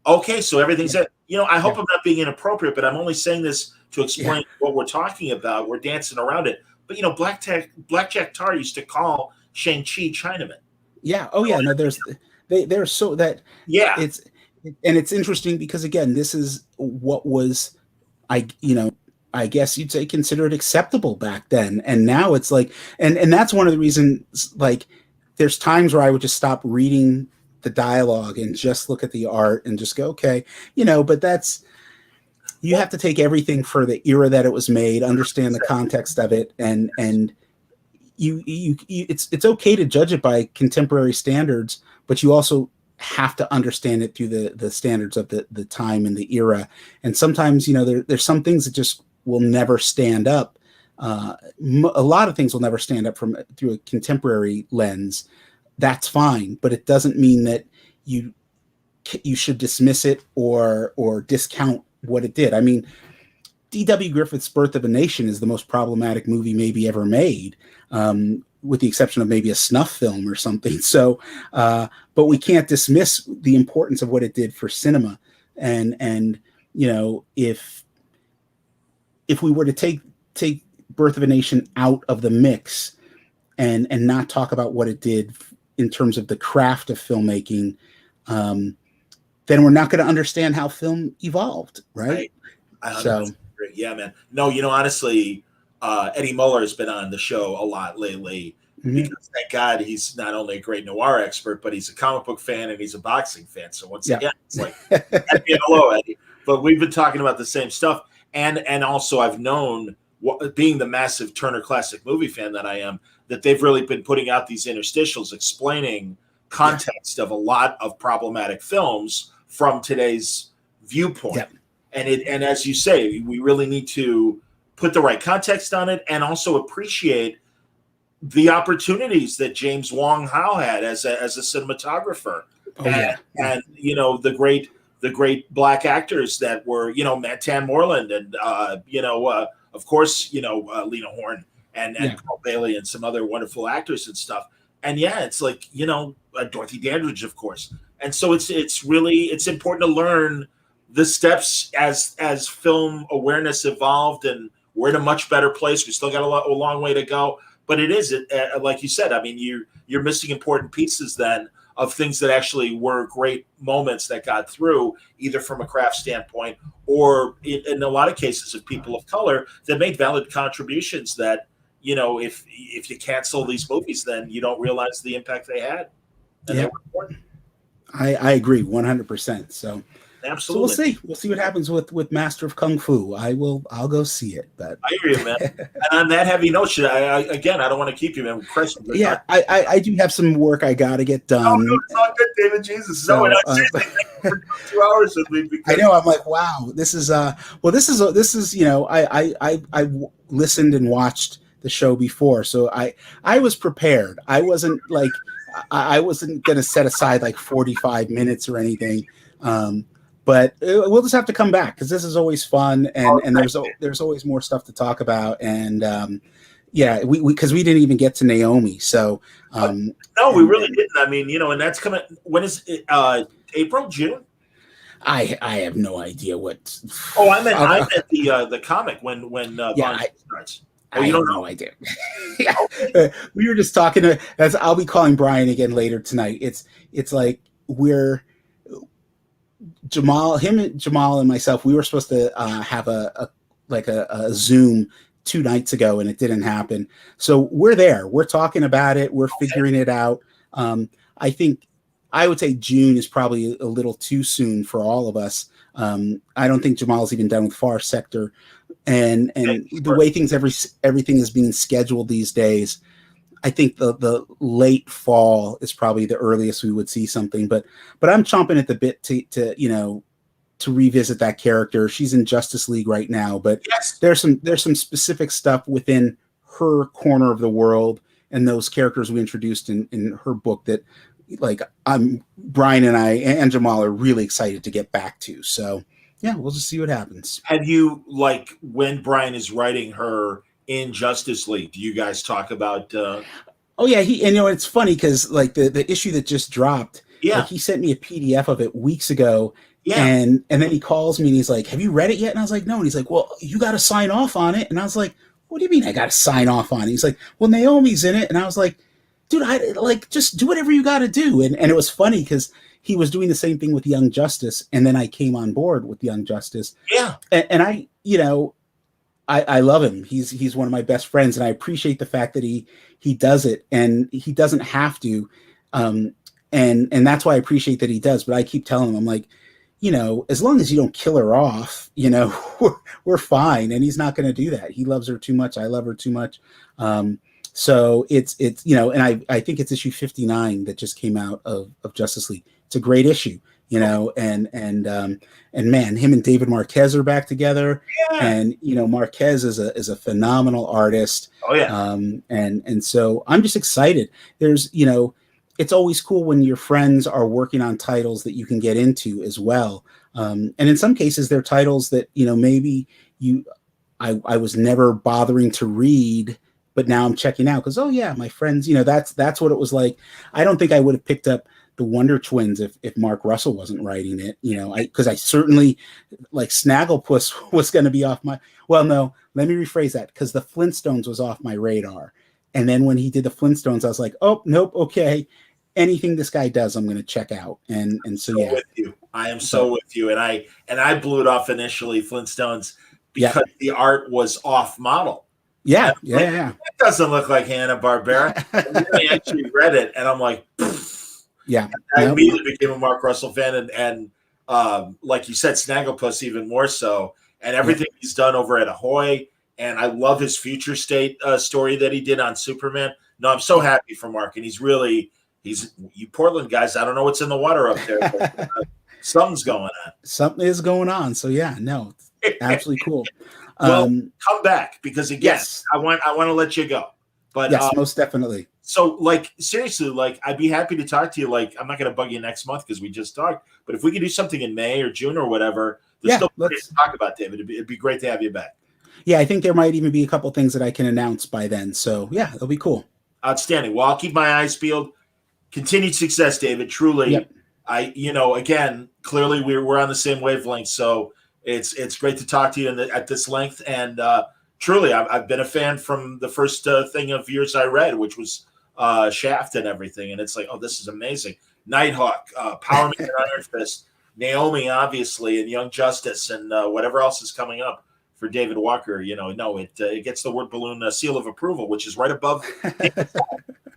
Okay, so everything's it. I hope I'm not being inappropriate, but I'm only saying this to explain what we're talking about. We're dancing around it. But, Black Jack Tar used to call Shang-Chi Chinaman. Yeah. Oh, yeah. No, they're so that. Yeah. It's interesting because, again, this is what was, I guess you'd say, considered acceptable back then. And now it's like, and that's one of the reasons, like, there's times where I would just stop reading the dialogue and just look at the art and just go, okay, but that's, you have to take everything for the era that it was made, understand the context of it, and you it's okay to judge it by contemporary standards, but you also have to understand it through the standards of the time and the era. And sometimes, there's some things that just will never stand up. A lot of things will never stand up through a contemporary lens. That's fine, but it doesn't mean that you should dismiss it or discount what it did. I mean, D.W. Griffith's Birth of a Nation is the most problematic movie maybe ever made, with the exception of maybe a snuff film or something. So, but we can't dismiss the importance of what it did for cinema. And if we were to take Birth of a Nation out of the mix and not talk about what it did in terms of the craft of filmmaking, then we're not going to understand how film evolved, right? So. Yeah, man. No, honestly, Eddie Muller has been on the show a lot lately because, thank God, he's not only a great noir expert, but he's a comic book fan and he's a boxing fan. So once again, it's like, hello, Eddie. But we've been talking about the same stuff. And also I've known, being the massive Turner Classic Movie fan that I am, that they've really been putting out these interstitials explaining context of a lot of problematic films from today's viewpoint. Yeah. And as you say, we really need to put the right context on it and also appreciate the opportunities that James Wong Howe had as a cinematographer. And the great black actors that were, Tan Moreland and of course, Lena Horne and Paul Bailey and some other wonderful actors and stuff. And it's like, Dorothy Dandridge, of course. And so it's important to learn the steps as film awareness evolved, and we're in a much better place. We still got a long way to go, but it is, like you said, I mean, you're missing important pieces then of things that actually were great moments that got through, either from a craft standpoint or in a lot of cases of people of color that made valid contributions that, if you cancel these movies, then you don't realize the impact they had. And they were important. I agree 100%. So absolutely. So we'll see what happens with Master of Kung Fu. I'll go see it. But I hear you, man. And on that heavy note, I don't want to keep you, man. I do have some work I got to get done. Oh, no, it's all good, David. Jesus. So, for 2 hours with me. I know. I'm like, wow. This is I listened and watched the show before, so I was prepared. I wasn't like I wasn't going to set aside like 45 minutes or anything. But we'll just have to come back because this is always fun, and there's always more stuff to talk about. And because we didn't even get to Naomi, so no, we really didn't. I mean, and that's coming. When is it? April, June? I have no idea what. Oh, I meant the comic when starts. Oh, I you have don't know? no idea. We were just talking to, as I'll be calling Brian again later tonight. It's like we're Jamal, him and Jamal and myself, we were supposed to have a Zoom 2 nights ago, and it didn't happen. So we're there. We're talking about it. We're figuring it out. I think I would say June is probably a little too soon for all of us. I don't think Jamal's even done with Far Sector, and the way everything is being scheduled these days. I think the late fall is probably the earliest we would see something, but I'm chomping at the bit to revisit that character. She's in Justice League right now, but Yes. there's some specific stuff within her corner of the world and those characters we introduced in her book that, like, Brian and I and Jamal are really excited to get back to. So yeah, we'll just see what happens. Have you, like, when Brian is writing her in Justice League, do you guys talk about Oh yeah, it's funny because, like, the issue that just dropped, Yeah. like, he sent me a PDF of it weeks ago. Yeah. And then he calls me and he's like, "Have you read it yet?" And I was like, "No." And he's like, "Well, you got to sign off on it." And I was like, "What do you mean I got to sign off on it?" He's like, "Well, Naomi's in it." And I was like, "Dude, I like, just do whatever you got to do." And it was funny because he was doing the same thing with Young Justice, and then I came on board with Young Justice. Yeah. And I love him. He's one of my best friends, and I appreciate the fact that he does it, and he doesn't have to. And that's why I appreciate that he does. But I keep telling him, I'm like, as long as you don't kill her off, we're fine. And he's not going to do that. He loves her too much. I love her too much. So it's and I think it's issue 59 that just came out of Justice League. It's a great issue, and man, him and David Marquez are back together. Yeah. And Marquez is a phenomenal artist. Oh yeah. And so I'm just excited. There's it's always cool when your friends are working on titles that you can get into as well. And in some cases, they're titles that, maybe I was never bothering to read, but now I'm checking out because, oh yeah, my friends, that's what it was like. I don't think I would have picked up the Wonder Twins if Mark Russell wasn't writing it, because I certainly, like, Snagglepuss was going to be off my, well, no, let me rephrase that, because the Flintstones was off my radar. And then when he did the Flintstones, I was like, oh, nope, okay. Anything this guy does, I'm going to check out. And so yeah. With you. I am so with you. And I blew it off initially, Flintstones, because the art was off model. Yeah, yeah. It doesn't look like Hanna-Barbera. I actually read it, and I'm like, pfft. Yeah. I immediately became a Mark Russell fan, and like you said, Snagglepuss even more so. And everything he's done over at Ahoy. And I love his Future State story that he did on Superman. No, I'm so happy for Mark. And he's you Portland guys, I don't know what's in the water up there, but something's going on. Something is going on. So yeah, no, absolutely cool. Well, come back, because again, yes. I want to let you go. But yes, most definitely. So, like, seriously, like, I'd be happy to talk to you. Like, I'm not going to bug you next month because we just talked. But if we could do something in May or June or whatever, there's still plenty to talk about, David. It'd be great to have you back. Yeah, I think there might even be a couple things that I can announce by then. So, yeah, it'll be cool. Outstanding. Well, I'll keep my eyes peeled. Continued success, David. Truly. Yep. Again, clearly we're on the same wavelength. So it's great to talk to you at this length. And truly, I've been a fan from the first thing of yours I read, which was Shaft and everything. And it's like, oh, this is amazing. Nighthawk, Power Man and Iron Fist, Naomi, obviously, and Young Justice, and whatever else is coming up for David Walker. It gets the word balloon seal of approval, which is right above,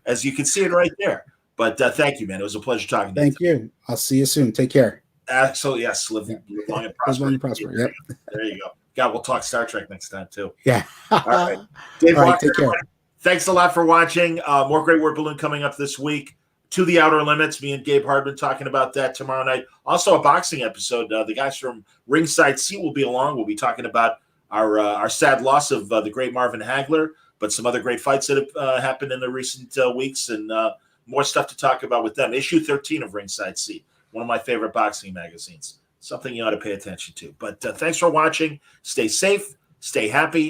as you can see it right there. But thank you, man. It was a pleasure talking to you. Thank you. I'll see you soon. Take care. Absolutely, yes. Live long and prosper. Live long and prosper. Yep. There you go. God, we'll talk Star Trek next time too. Yeah. All right. Dave Walker, take care. Thanks a lot for watching. More Great Word Balloon coming up this week. To the Outer Limits. Me and Gabe Hardman talking about that tomorrow night. Also a boxing episode. The guys from Ringside Seat will be along. We'll be talking about our sad loss of the great Marvin Hagler, but some other great fights that have happened in the recent weeks, and more stuff to talk about with them. Issue 13 of Ringside Seat, one of my favorite boxing magazines. Something you ought to pay attention to. But thanks for watching. Stay safe. Stay happy.